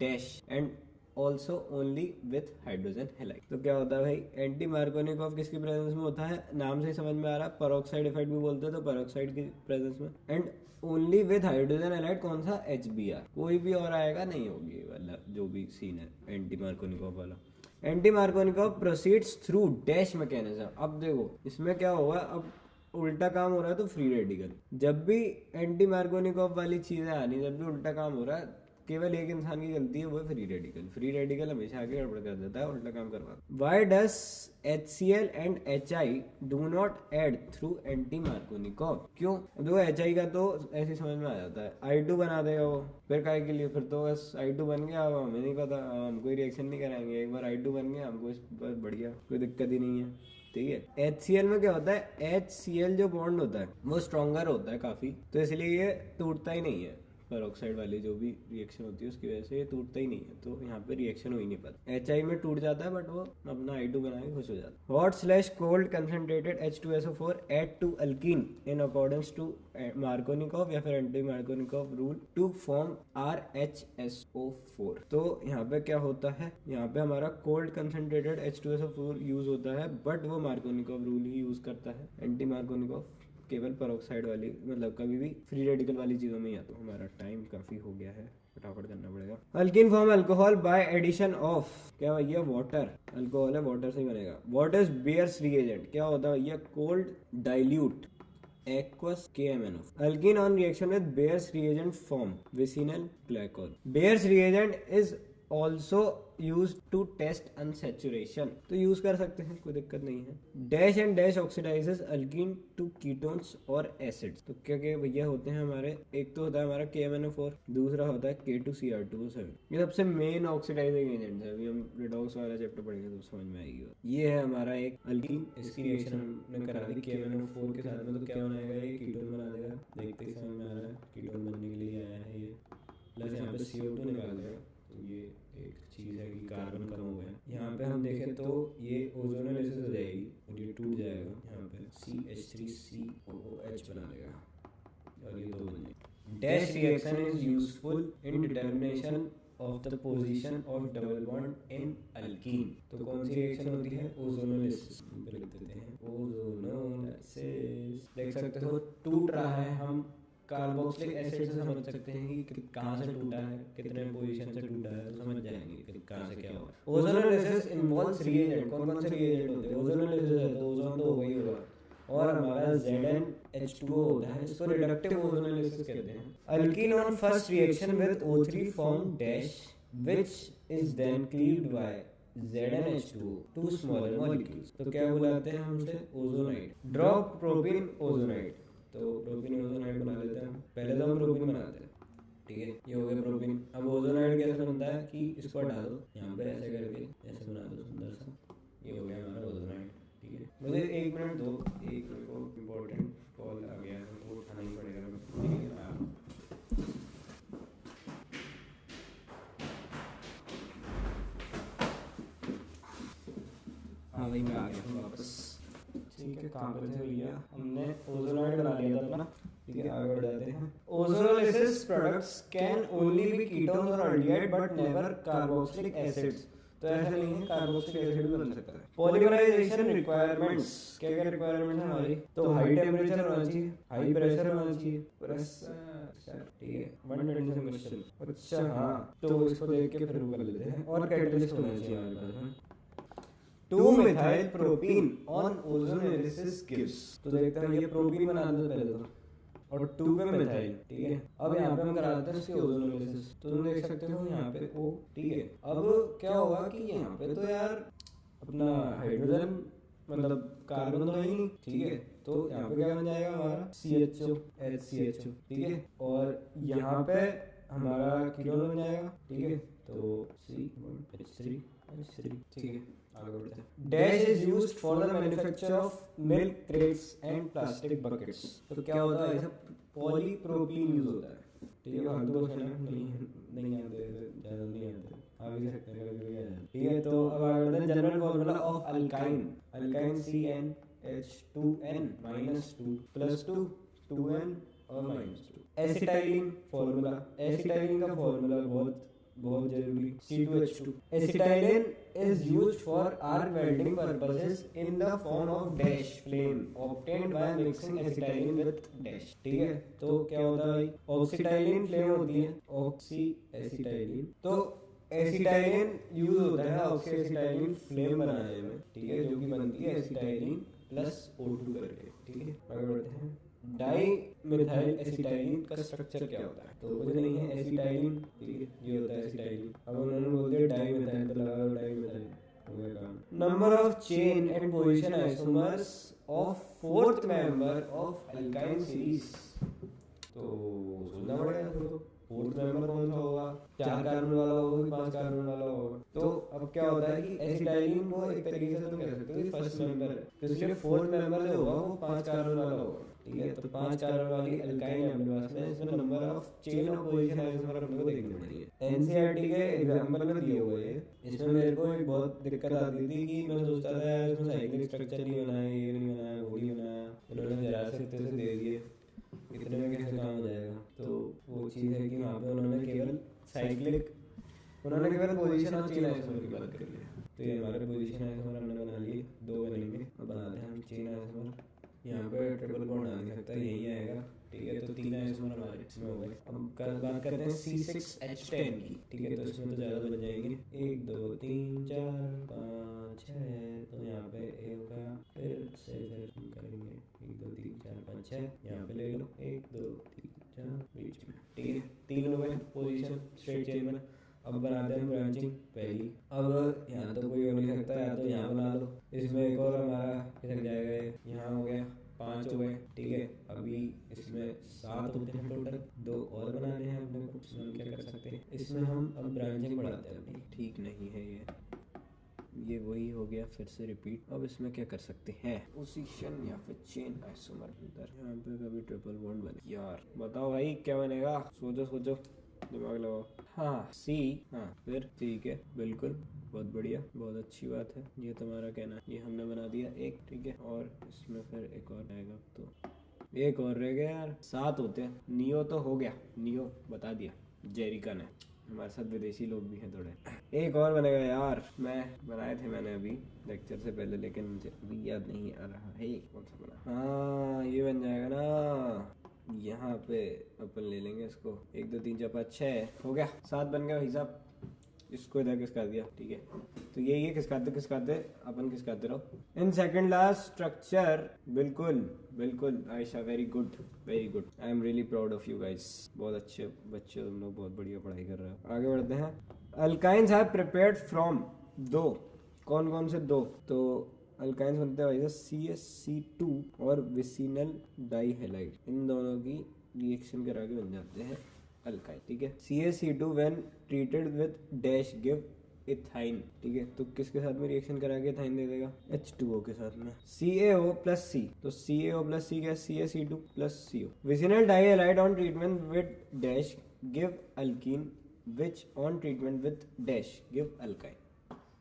dash and also only with hydrogen halide. तो क्या होता है भाई, एंटी मार्कोनिकोव किसकी प्रेजेंस में होता है, नाम से ही समझ में आ रहा है, पेरोक्साइड इफेक्ट भी बोलते हैं तो पेरोक्साइड की प्रेजेंस में, and only with hydrogen halide कौन सा, HBr। कोई भी और आएगा नहीं होगी वाला जो भी सीन है एंटी मार्कोनिकोव वाला। Anti Markovnikov proceeds through dash mechanism. अब देखो इसमें क्या होगा, अब उल्टा काम हो रहा है तो फ्री रेडिकल। जब भी एंटी मार्कोनिकोव वाली चीजें आनी, जब भी उल्टा काम हो रहा है, केवल एक इंसान की गलती है, वो है फ्री रेडिकल। फ्री रेडिकल हमेशा आगे गड़बड़ कर देता है, उल्टा काम करवा। Why does HCl and HI do not add through anti Markovnikov? क्यों? देखो HI का तो ऐसे समझ में आ जाता है, I2 बना देगा वो, फिर काय के लिए, फिर तो बस I2 बन गया, अब हमें नहीं पता, हम कोई रिएक्शन नहीं कराएंगे, एक बार I2 बन गया हमको बस बढ़िया, कोई दिक्कत ही नहीं है। ठीक है। HCl में क्या होता है, HCl जो बॉन्ड होता है वो स्ट्रॉन्गर होता है काफी, तो इसलिए ये टूटता ही नहीं है। पेरोक्साइड वाली जो भी रिएक्शन होती है उसकी वजह से ये टूटता ही नहीं है, तो यहाँ पे रिएक्शन हो ही नहीं पाता। HI में टूट जाता है बट वो अपना I2 बना के खुश हो जाता है। Hot slash cold concentrated H2SO4 add to alkene in accordance to Markovnikov या फिर anti Markovnikov rule to form RHSO4। तो यहाँ पे क्या होता है, यहाँ पे हमारा कोल्ड कंसंट्रेटेड H2SO4 यूज होता है, बट वो मार्कोनिकोव रूल ही यूज करता है। एंटी मार्कोनिकोव केवल पेरोक्साइड वाली, मतलब कभी भी फ्री रेडिकल वाली चीजों में ही आता। तो हमारा टाइम काफी हो गया है, फटाफट करना पड़ेगा। Alkene form alcohol by addition of, क्या भैया, वाटर। अल्कोहल है, वाटर से ही बनेगा। व्हाट इज बेयर्स रिएजेंट, क्या होता है भैया, cold dilute aqueous KMnO। Alkene on reaction with Bayer's reagent form vicinal glycol। Bayer's reagent is also used to test unsaturation, तो यूज कर सकते हैं, कोई दिक्कत नहीं है। Dash and dash oxidises alkene to ketones और एसिड्स। तो क्या क्या भैया होते हैं हमारे, एक तो होता है हमारा KMnO4, दूसरा होता है K2Cr2O7। ये सबसे मेन ऑक्सीडाइजिंग एजेंट है, अभी हम रिडॉक्स वाला चैप्टर पढ़ेंगे तो समझ में आएगी। ये है हमारा एक अल्कीन, इसकी रिएक्शन हमने करा दी KMnO4 के साथ में, तो क्या बनाएगा, ये कीटोन बना देगा। देखते ही समझ में आ रहा है कीटोन बनने के लिए आया है ये, प्लस यहाँ पे CO2 निकाल देगा। तो ये एक चीज़ है कि कार्बन कम हो गया। यहाँ पे हम देखें तो ये ओजोनोलाइसिस हो जाएगी और ये टूट जाएगा, यहाँ पे CH3COOH बना देगा और ये दो बन जाएगा। Dash reaction is useful in determination of the position of double bond in alkyne. तो कौन सी रिएक्शन होती है, ओजोनोलाइसिस। लिख देते हैं ओजोनोलाइसिस। देख सकते हो टूट रहा है, हम कार्बोक्सिलिक एसिड से समझ सकते हैं कि कहाँ से टूटा है, कितने पोजीशन से टूटा है, तो समझ जाएंगे कि कहाँ से क्या हुआ। ओजोनोलाइसिस इन्वॉल्व्स रिएजेंट, कौन कौन से रिएजेंट होते हैं, ओजोनोलाइसिस है तो ओजोन तो वही होगा, और हमारा ZnH2O होता है, इसको रिडक्टिव ओजोनोलाइसिस कहते हैं। Alkene on first reaction with O3 form dash which is then cleaved by ZnH2O to smaller molecules. तो क्या बुलाते हैं हमसे, ओजोनाइड। ड्रॉप प्रोपीन ओजोनाइड, तो प्रोपीन ओजोनाइड बना लेते हैं। पहले तो हम प्रोपीन बनाते हैं, ठीक है, ये हो गया प्रोपीन। अब ओजोनाइड कैसे बनता है कि इसको हटा दो, यहाँ पे ऐसे करके ऐसे बना दो सुंदर सा, ये हो गया हमारा ओजोनाइड। ठीक है, मुझे 1 मिनट दो, एक मेरे को इम्पोर्टेंट कॉल आ गया है, वो उठाना ही पड़ेगा। ठीक है, हाँ भाई मैं आ गया वापस। ठीक है, कहाँ पे थे भैया, हमने ओजोनाइड बना लिया था अपना। ठीक है, आगे बढ़ जाते हैं। Ozonolysis products can only be ketones और aldehyde but never carboxylic acids. तो ऐसा नहीं है, कार्बोक्सिलिक एसिड भी बन सकता है। पॉलीमराइजेशन रिक्वायरमेंट्स, क्या क्या रिक्वायरमेंट है हमारी? तो हाई टेम्परेचर होना चाहिए, हाई प्रेशर होना चाहिए, प्रेशर, ठीक है, 120 से क्वेश्चन। अच्छा हाँ, तो इसको देख के फिर वो कर लेते हैं। और कैटलिस्ट होना चाहिए हमारे पास। 2-methyl propene on ozonolysis gives, तो देखते हैं ये प्रोपीन बनाते हैं पहले तो, और 2 पे मिथाइल, ठीक है। अब यहाँ पे हम कराते हैं इसकी ओजोनोलिसिस, तो तुम देख सकते हो यहाँ पे O, ठीक है। अब क्या होगा कि यहाँ पे तो यार अपना हाइड्रोजन मतलब कार्बन तो है ही नहीं, ठीक है। तो यहाँ पे क्या बन जाएगा हमारा CHO, HCHO, ठीक है। और यहाँ पे हमारा कीटोन बन जाएगा, ठीक है। तो C1H3, ठीक है। आगे बढ़ते हैं। Dash is used for the manufacture of milk crates and plastic buckets, तो क्या होता है, ऐसा पॉलीप्रोपीन यूज होता है, ठीक है। फालतू को सुना नहीं आते, ज़्यादा नहीं आते, आ भी सकते हैं कभी कभी, ठीक है। तो अब आगे बढ़ते हैं। General formula of alkyne, alkyne CnH2n -2 +2 2n और -2। एसिटाइलिन फॉर्मूला, एसिटाइलिन का फॉर्मूला बहुत जरूरी, C2H2। Acetylene is used for arc welding purposes in the form of dash flame obtained by mixing acetylene with dash, ठीक है। तो क्या होता है भाई, ऑक्सीटाइलिन फ्लेम होती है, ऑक्सी एसिटाइलिन। तो एसिटाइलिन यूज होता है ऑक्सी एसिटाइलिन फ्लेम बनाने में, ठीक है, जो कि बनती है एसिटाइलिन प्लस O2 करके, ठीक है। आगे बढ़ते हैं। डाई मिथाइल एसिटाइलिन का स्ट्रक्चर क्या होता है? तो कुछ नहीं है, एसिटाइलिन, ठीक है, ये होता है एसिटाइलिन। अब उन्होंने बोल दिया डाई मिथाइल, तो लगा लो डाई मिथाइल, हो गया काम। Number of chain and position isomers of fourth member of alkyne series, तो सुनना पड़ेगा तो फोर्थ मेंबर कौन सा होगा, 4 कार्बन वाला होगा कि 5 कार्बन वाला होगा। तो अब क्या होता है कि एसिटाइलिन को एक तरीके से तुम कह सकते हो फर्स्ट मेंबर है, तो इसलिए फोर्थ मेंबर जो होगा वो 5 कार्बन वाला होगा, ठीक है। तो 5 कार्बन वाली अल्काइन है अपने पास में, इसमें नंबर ऑफ चेन और पोजीशन आइसोमर अपने को देखने पड़ेंगे। एनसीईआरटी के एग्जांपल में दिए हुए हैं। इसमें मेरे को एक बहुत दिक्कत आती थी कि मैं सोचता था यार इसमें साइक्लिक स्ट्रक्चर नहीं बनाया, ये नहीं बनाया, वो नहीं बनाया, उन्होंने जरा से इतने से दे दिए, इतने में कैसे काम हो जाएगा। तो वो चीज़ है कि वहाँ पे उन्होंने केवल साइक्लिक, उन्होंने केवल पोजीशन और चेन आइसोमर की बात करी है। तो ये हमारे पोजीशन आइसोमर हमने बना लिए, 2 बनेंगे। अब बनाते हैं हम चेन आइसोमर, यहाँ पे ट्रिपल बॉन्ड आ नहीं सकता, यही आएगा, ठीक है। तो 3 आइसोमर हमारे इसमें हो गए। अब बात करते हैं C6H10 की, ठीक है। तो इसमें तो ज़्यादा बन जाएंगे, 1 2 3 4 5 6, तो यहाँ पे ए होगा, फिर से हम करेंगे 1 2 3 4 5 6, यहाँ पे ले लो 1 2 3 4 बीच में, ठीक है। 3 हो गए पोजीशन स्ट्रेट चेन में। अब बनाते हैं ब्रांचिंग पहली। अब यहाँ तो कोई हो नहीं सकता, या तो यहाँ बना लो, इसमें एक और हमारा खिसक जाएगा, यहाँ हो गया, 5 हो गए, ठीक है। अभी इसमें 7 होते हैं टोटल, 2 और बनाने हैं अपने को, इसमें हम क्या कर सकते हैं, इसमें हम अब ब्रांचिंग बढ़ाते हैं अपनी, ठीक नहीं है ये वही हो गया फिर से रिपीट। अब इसमें क्या कर सकते हैं, पोजीशन या फिर चेन आइसोमर, इधर यहाँ पे कभी ट्रिपल बॉन्ड बने, यार बताओ भाई क्या बनेगा, सोचो दिमाग लगाओ। हाँ C, हाँ फिर ठीक है, बिल्कुल, बहुत बढ़िया, बहुत अच्छी बात है, ये तुम्हारा कहना है। ये हमने बना दिया एक, ठीक है। और इसमें फिर एक और आएगा, तो एक और रह गया यार, 7 होते हैं। नियो तो हो गया, नियो बता दिया, जेरिका ने, हमारे साथ विदेशी लोग भी हैं थोड़े। एक और बनेगा यार, मैं बनाए थे मैंने अभी लेक्चर से पहले, लेकिन मुझे अभी याद नहीं आ रहा है कौन सा बना। हाँ ये बन जाएगा ना, यहाँ पे अपन ले लेंगे इसको, 1 2 3 4 5 6 हो गया, 7 बन गया भाई साहब। इसको इधर खिसका दिया, ठीक है। तो ये खिसकाते अपन खिसकाते रहो। इन सेकंड लास्ट स्ट्रक्चर, बिल्कुल Ayesha, very good, I am really proud of you guys, बहुत अच्छे बच्चे तुम लोग, बहुत बढ़िया पढ़ाई कर रहे हो। आगे बढ़ते हैं। अल्काइंस हैव प्रिपेयर्ड फ्रॉम 2, कौन से 2, तो अल्काइंस बनते हैं भाई CsC2 और विसिनल डाइहैलाइड, इन दोनों की रिएक्शन करा के बन जाते हैं अल्काइन, ठीक है। CsC2 when treated with dash give ethyne, ठीक है। तो किसके साथ में रिएक्शन करा के इथाइन दे देगा, H2O के साथ में, CaO + C, तो CaO + C क्या, CsC2 + CO। Vicinal dihalide on treatment with dash give alkene, which on treatment with dash give alkyne.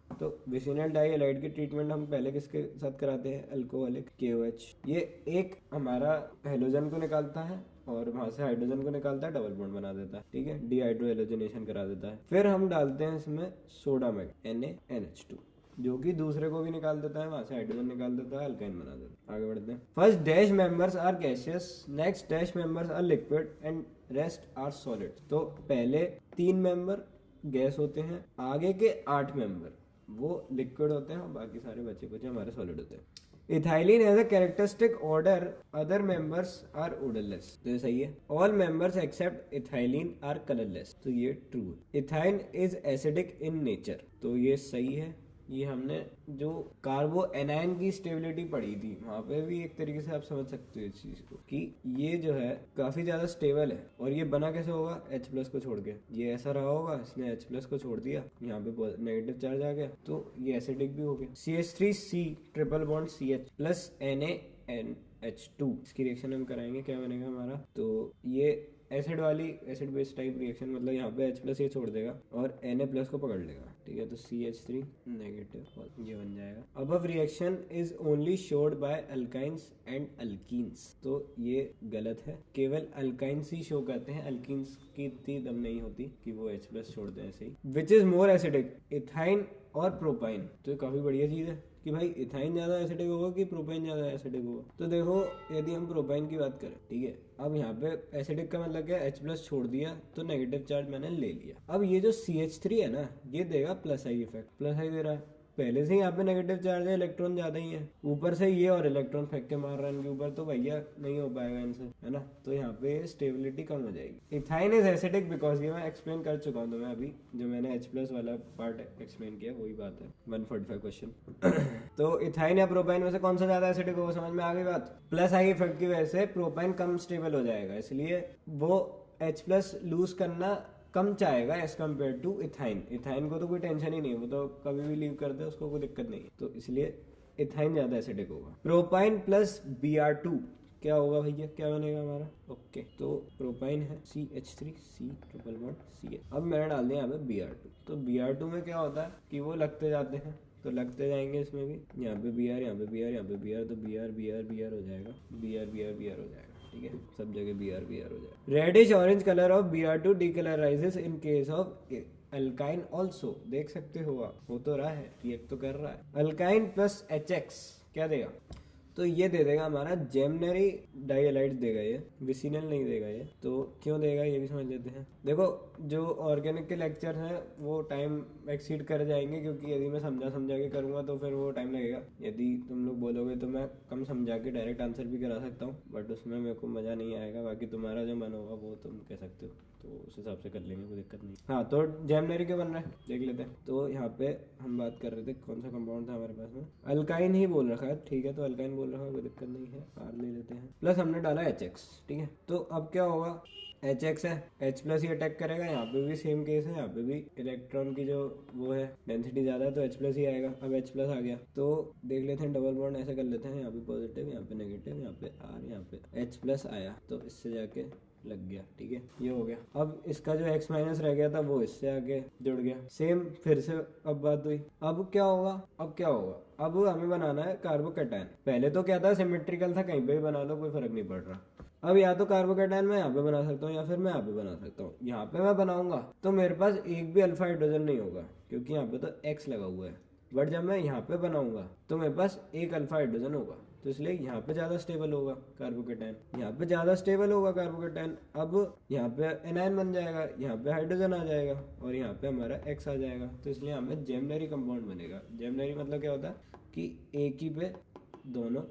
तो विसिनल डाइहैलाइड की ट्रीटमेंट हम पहले किसके साथ कराते हैं, अल्कोहलिक KOH। ये एक हमारा हेलोजन को निकालता है और वहां से हाइड्रोजन को निकालता है, डबल बॉन्ड बना देता है, ठीक है, डीहाइड्रोजनेशन करा देता है। फिर हम डालते हैं इसमें सोडा में NaNH2 जो कि दूसरे को भी निकाल देता है, वहां से हाइड्रोजन निकाल देता है, अल्काइन बना देता है। आगे बढ़ते हैं। First dash members are gaseous, next dash members are liquid and rest are solid. तो पहले 3 मेंबर गैस होते हैं, आगे के 8 मेंबर वो लिक्विड होते हैं और बाकी सारे बचे कुछ हमारे सॉलिड होते हैं। Ethylene has a characteristic odour, other members are odourless. तो ये सही है। All members except ethylene are colourless. तो ये ट्रू है। Ethyne is acidic in nature. तो ये सही है। ये हमने जो कार्बो एनायन की स्टेबिलिटी पढ़ी थी वहां पे भी एक तरीके से आप समझ सकते हो इस चीज को कि ये जो है काफी ज्यादा स्टेबल है। और ये बना कैसे होगा? H प्लस को छोड़ के। ये ऐसा रहा होगा, इसने H प्लस को छोड़ दिया, यहाँ पे नेगेटिव चार्ज आ गया तो ये एसिडिक भी हो गया। CH3C triple bond CH plus NaNH2 इसकी रिएक्शन हम कराएंगे, क्या बनेगा हमारा? तो ये एसिड वाली एसिड बेस टाइप रिएक्शन, मतलब यहाँ पे H प्लस ये छोड़ देगा और Na प्लस को पकड़ लेगा, ठीक है। तो CH3 नेगेटिव ये बन जाएगा। Above reaction is only shown by alkynes and alkenes. तो ये गलत है, केवल अल्काइंस ही शो करते हैं, अल्कीन्स की इतनी दम नहीं होती कि वो H प्लस छोड़ दें ऐसे ही। Which is more acidic, ethyne और प्रोपाइन? तो ये काफी बढ़िया चीज है कि भाई इथाइन ज्यादा एसिडिक होगा कि प्रोपाइन ज्यादा एसिडिक होगा। तो देखो यदि हम प्रोपाइन की बात करें, ठीक है, अब यहाँ पे एसिडिक का मतलब क्या? H प्लस छोड़ दिया तो नेगेटिव चार्ज मैंने ले लिया। अब ये जो CH3 है ना, ये देगा प्लस आई इफेक्ट, प्लस आई दे रहा है, पहले से ही यहाँ पे नेगेटिव चार्ज है, इलेक्ट्रॉन ज्यादा ही है, ऊपर से ये और इलेक्ट्रॉन फेंक के मार रहा है इनके ऊपर, तो भैया नहीं हो पाएगा इनसे, है ना। तो यहाँ पे स्टेबिलिटी कम हो जाएगी। इथाइन इज एसिडिक बिकॉज, ये मैं एक्सप्लेन कर चुका हूँ तुम्हें अभी, जो मैंने H प्लस वाला पार्ट एक्सप्लेन किया वही बात है। 145 क्वेश्चन। तो इथाइन या प्रोपाइन में से कौन सा ज्यादा एसिडिक होगा? समझ में आ गई बात। प्लस आई इफेक्ट की वजह से प्रोपाइन कम स्टेबल हो जाएगा, इसलिए वो H प्लस लूज करना कम चाहेगा as compare to ethyne. Ethyne को तो कोई टेंशन ही नहीं है, वो तो कभी भी लीव कर दे, उसको कोई दिक्कत नहीं है, तो इसलिए इथाइन ज्यादा एसिडिक होगा। प्रोपाइन प्लस Br2 क्या होगा भैया? क्या बनेगा हमारा? ओके, तो प्रोपाइन है CH3C ट्रिपल बॉन्ड CH। अब मैंने डाल दिया यहाँ पे Br2। तो Br2 में क्या होता है कि वो लगते जाते हैं, तो लगते जाएंगे इसमें भी, यहाँ पे Br, यहाँ पे Br, यहाँ पे Br, तो Br हो जाएगा, Br हो जाएगा, ठीक है, सब जगह Br हो जाएगा। Reddish orange colour of Br2 decolourises in case of alkyne also. देख सकते हो आप, हो तो रहा है, रिएक्ट तो कर रहा है। अल्काइन प्लस HX क्या देगा? तो ये दे देगा हमारा जेमनरी डाइलाइट देगा, ये विसिनल नहीं देगा ये। तो क्यों देगा ये भी समझ लेते हैं। देखो जो ऑर्गेनिक के लेक्चर हैं वो टाइम एक्सीड कर जाएंगे, क्योंकि यदि मैं समझा के करूंगा तो फिर वो टाइम लगेगा। यदि तुम लोग बोलोगे तो मैं कम समझा के डायरेक्ट आंसर भी करा सकता हूँ, बट उसमें मेरे को मजा नहीं आएगा। बाकी तुम्हारा जो मन होगा वो तुम कह सकते हो, तो उस हिसाब से कर लेंगे, कोई दिक्कत नहीं। हाँ, तो जेमनरी क्यों बन रहा है देख लेते हैं। तो यहाँ पे हम बात कर रहे थे कौन सा कंपाउंड था हमारे पास में, अल्काइन ही बोल रखा है, ठीक है, तो अल्काइन बोल रखा है, कोई दिक्कत नहीं है, आर ले लेते हैं। प्लस हमने डाला HX, ठीक है। तो अब क्या होगा? HX है, H प्लस ही अटैक करेगा, यहाँ पे भी सेम केस है, यहाँ पे भी इलेक्ट्रॉन की जो वो है डेंसिटी ज्यादा है तो H प्लस ही आएगा। अब H प्लस आ गया तो देख लेते हैं, डबल बॉन्ड ऐसे कर लेते हैं, यहाँ पे पॉजिटिव, यहाँ पे नेगेटिव, यहाँ पे R, यहाँ पे H प्लस आया, तो इससे जाके लग गया, ठीक है, ये हो गया। अब इसका जो X माइनस रह गया था वो इससे आगे जुड़ गया, सेम फिर से अब बात हुई। अब क्या होगा? अब हमें बनाना है कार्बोकैटायन। पहले तो क्या था, सिमेट्रिकल था, कहीं पे भी बना लो कोई फर्क नहीं पड़ रहा। अब या तो कार्बोकैटायन मैं यहाँ पे बना सकता हूँ या फिर मैं यहाँ पे बना सकता हूँ। यहाँ पे मैं बनाऊंगा तो मेरे पास एक भी अल्फा हाइड्रोजन नहीं होगा, क्योंकि यहाँ पे तो X लगा हुआ है। बट जब मैं यहाँ पे बनाऊंगा तो मेरे पास एक अल्फा हाइड्रोजन होगा, तो इसलिए यहाँ पे ज्यादा स्टेबल होगा कार्बोकैटायन, यहाँ पे ज्यादा स्टेबल होगा कार्बोकैटायन। अब यहाँ पे एनायन बन जाएगा, यहाँ पे हाइड्रोजन आ जाएगा और यहाँ पे हमारा X आ जाएगा, तो इसलिए हमें जेमनरी कंपाउंड बनेगा। जेमनरी मतलब क्या होता है कि एक ही पे दोनों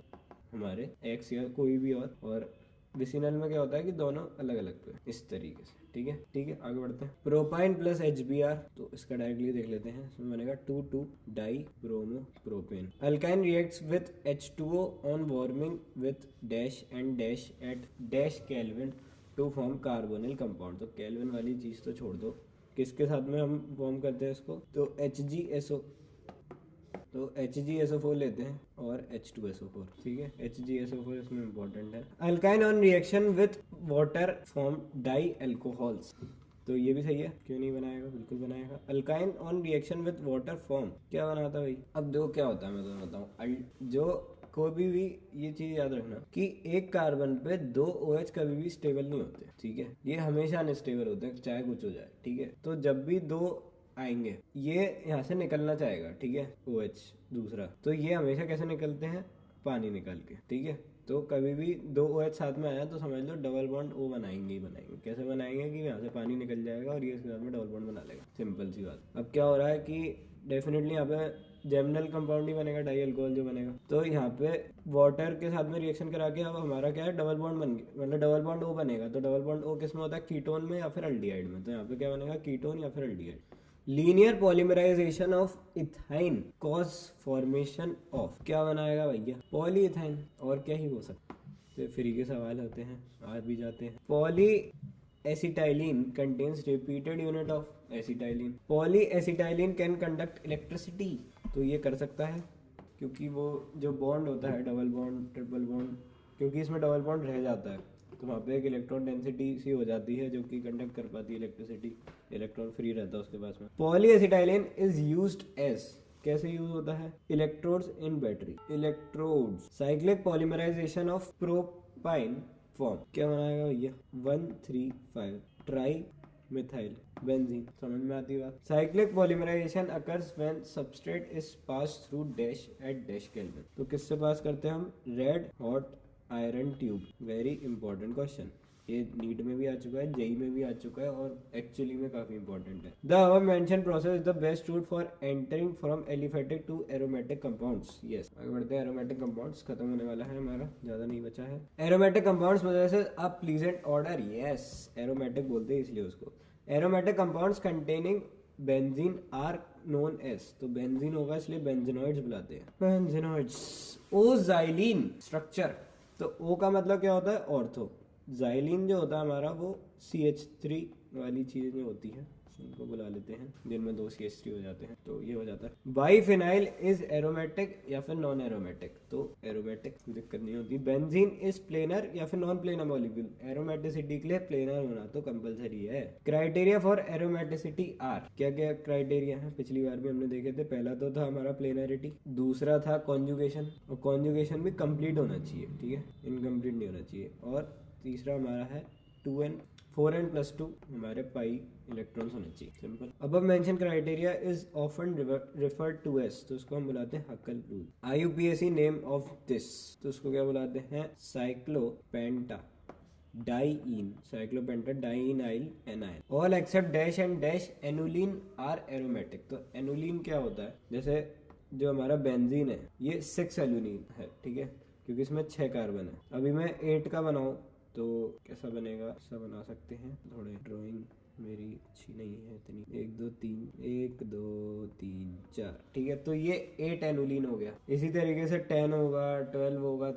हमारे X या कोई भी और विसिनल में क्या होता है कि दोनों अलग अलग पे, इस तरीके से, ठीक है, आगे बढ़ते हैं। प्रोपाइन प्लस HBr, तो इसका डायरेक्टली देख लेते हैं, इसमें बनेगा 2,2 dibromopropane. Alkyne reacts with H2O on warming with dash and dash at dash kelvin to form carbonyl compound. तो केल्विन वाली चीज तो छोड़ दो, किसके साथ में हम फॉर्म करते हैं इसको? तो HgSO, तो HgSO4 लेते हैं और H2SO4, ठीक है, HgSO4 इसमें इंपॉर्टेंट है। Alkyne on reaction with water form dialcohols, तो ये भी सही है, क्यों नहीं बनाएगा, बिल्कुल बनाएगा। Alkyne on reaction with water form क्या बनाता है भाई? अब देखो क्या होता है, मैं तो बताऊँ, जो कोई भी ये चीज याद रखना कि एक कार्बन पे 2 OH कभी भी स्टेबल नहीं होते, ठीक है, ये हमेशा अनस्टेबल होते हैं चाहे कुछ हो जाए, ठीक है। तो जब भी 2 आएंगे ये यहाँ से निकलना चाहेगा, ठीक है, OH दूसरा, तो ये हमेशा कैसे निकलते हैं, पानी निकाल के, ठीक है। तो कभी भी 2 OH साथ में आया तो समझ लो डबल बॉन्ड O बनाएंगे ही बनाएंगे। कैसे बनाएंगे कि यहाँ से पानी निकल जाएगा और ये इसके साथ में डबल बॉन्ड बना लेगा, सिंपल सी बात। अब क्या हो रहा है कि डेफिनेटली यहाँ पे जेमिनल कंपाउंड ही बनेगा, डाई अल्कोहल जो बनेगा। तो यहाँ पे वाटर के साथ में रिएक्शन करा के अब हमारा क्या है, डबल बॉन्ड बन गया, मतलब डबल बॉन्ड O बनेगा। तो डबल बॉन्ड O किस में होता है, कीटोन में या फिर अल्डिहाइड में। तो यहाँ पे क्या बनेगा, कीटोन या फिर aldehyde. Linear polymerisation of ethyne cause formation of, क्या बनाएगा भैया, पॉलीइथाइन। और क्या ही हो सकता है, तो फ्री के सवाल होते हैं, आ भी जाते हैं। Poly acetylene contains repeated unit of acetylene. Poly acetylene can conduct electricity, तो ये कर सकता है क्योंकि वो जो बॉन्ड होता है डबल बॉन्ड ट्रिपल बॉन्ड, क्योंकि इसमें डबल बॉन्ड रह जाता है तो वहाँ पे एक इलेक्ट्रॉन डेंसिटी सी हो जाती है जो कि कंडक्ट कर पाती है इलेक्ट्रिसिटी, इलेक्ट्रॉन फ्री रहता है उसके पास में। पॉलीएसिटाइलिन इज यूज्ड एज, कैसे यूज होता है, electrodes in battery, electrodes. Cyclic polymerisation of propyne form, क्या बनाएगा भैया, 1,3,5 ट्राई मिथाइल बेंजीन। समझ में आती बात। Cyclic polymerisation occurs when substrate is pass through dash at dash kelvin. तो किससे पास करते हैं हम, red hot iron tube. Very important question, ये नीट में भी आ चुका है, जेई में भी आ चुका है और एक्चुअली में काफी इंपॉर्टेंट है। The above mentioned process is the best route for entering from aliphatic to aromatic compounds. Yes, आगे बढ़ते हैं। एरोमेटिक कंपाउंड्स खत्म होने वाला है हमारा, ज्यादा नहीं बचा है। एरोमेटिक कंपाउंड्स वजह से a pleasant odour, yes, aromatic बोलते हैं इसलिए उसको। Aromatic compounds containing benzene are known as, तो बेंजीन होगा इसलिए बेंजीनॉइड्स बुलाते हैं, बेंजीनॉइड्स। ओजाइलिन स्ट्रक्चर, तो O का मतलब क्या होता है, ऑर्थो। जाइलिन जो होता है हमारा वो CH3 वाली चीजें होती हैं, उनको बुला लेते हैं जिनमें 2 CH3 हो जाते हैं, तो ये हो जाता है। बाइफिनाइल इज एरोमेटिक या फिर नॉन एरोमेटिक, तो एरोमेटिक, दिक्कत नहीं होती। बेंजीन इज प्लेनर या फिर नॉन प्लेनर मॉलिक्यूल, एरोमेटिसिटी के लिए प्लेनर होना तो कंपलसरी है। क्राइटेरिया फॉर एरोमेटिसिटी आर, क्या क्या क्राइटेरिया है, पिछली बार भी हमने देखे थे। पहला तो था हमारा प्लेनरिटी, दूसरा था कॉन्जुगेशन, और कॉन्जुगेशन भी कंप्लीट होना चाहिए, ठीक है, इनकम्प्लीट नहीं होना चाहिए। और तीसरा हमारा है 4n+2 हमारे पाई इलेक्ट्रॉन्स होने चाहिए, सिंपल। अब mention criteria is often referred to as, तो उसको हम बुलाते हैं Huckel rule. IUPAC name of this, तो उसको क्या बुलाते हैं, cyclopenta diene, cyclopenta dienyl anion. All except dash and dash annulene are aromatic. तो एनुलिन क्या होता है, जैसे जो हमारा बेंजीन है ये 6 एलुलिन है, ठीक है, क्योंकि इसमें 6 कार्बन है। अभी मैं 8 का बनाऊं तो कैसा बनेगा, ऐसा बना सकते हैं। थोड़े ड्राइंग मेरी अच्छी नहीं है इतनी। 1 2 3 1 2 3 4, ठीक है, तो ये 8 एनुलिन हो गया। इसी तरीके से 10 होगा, 12 होगा,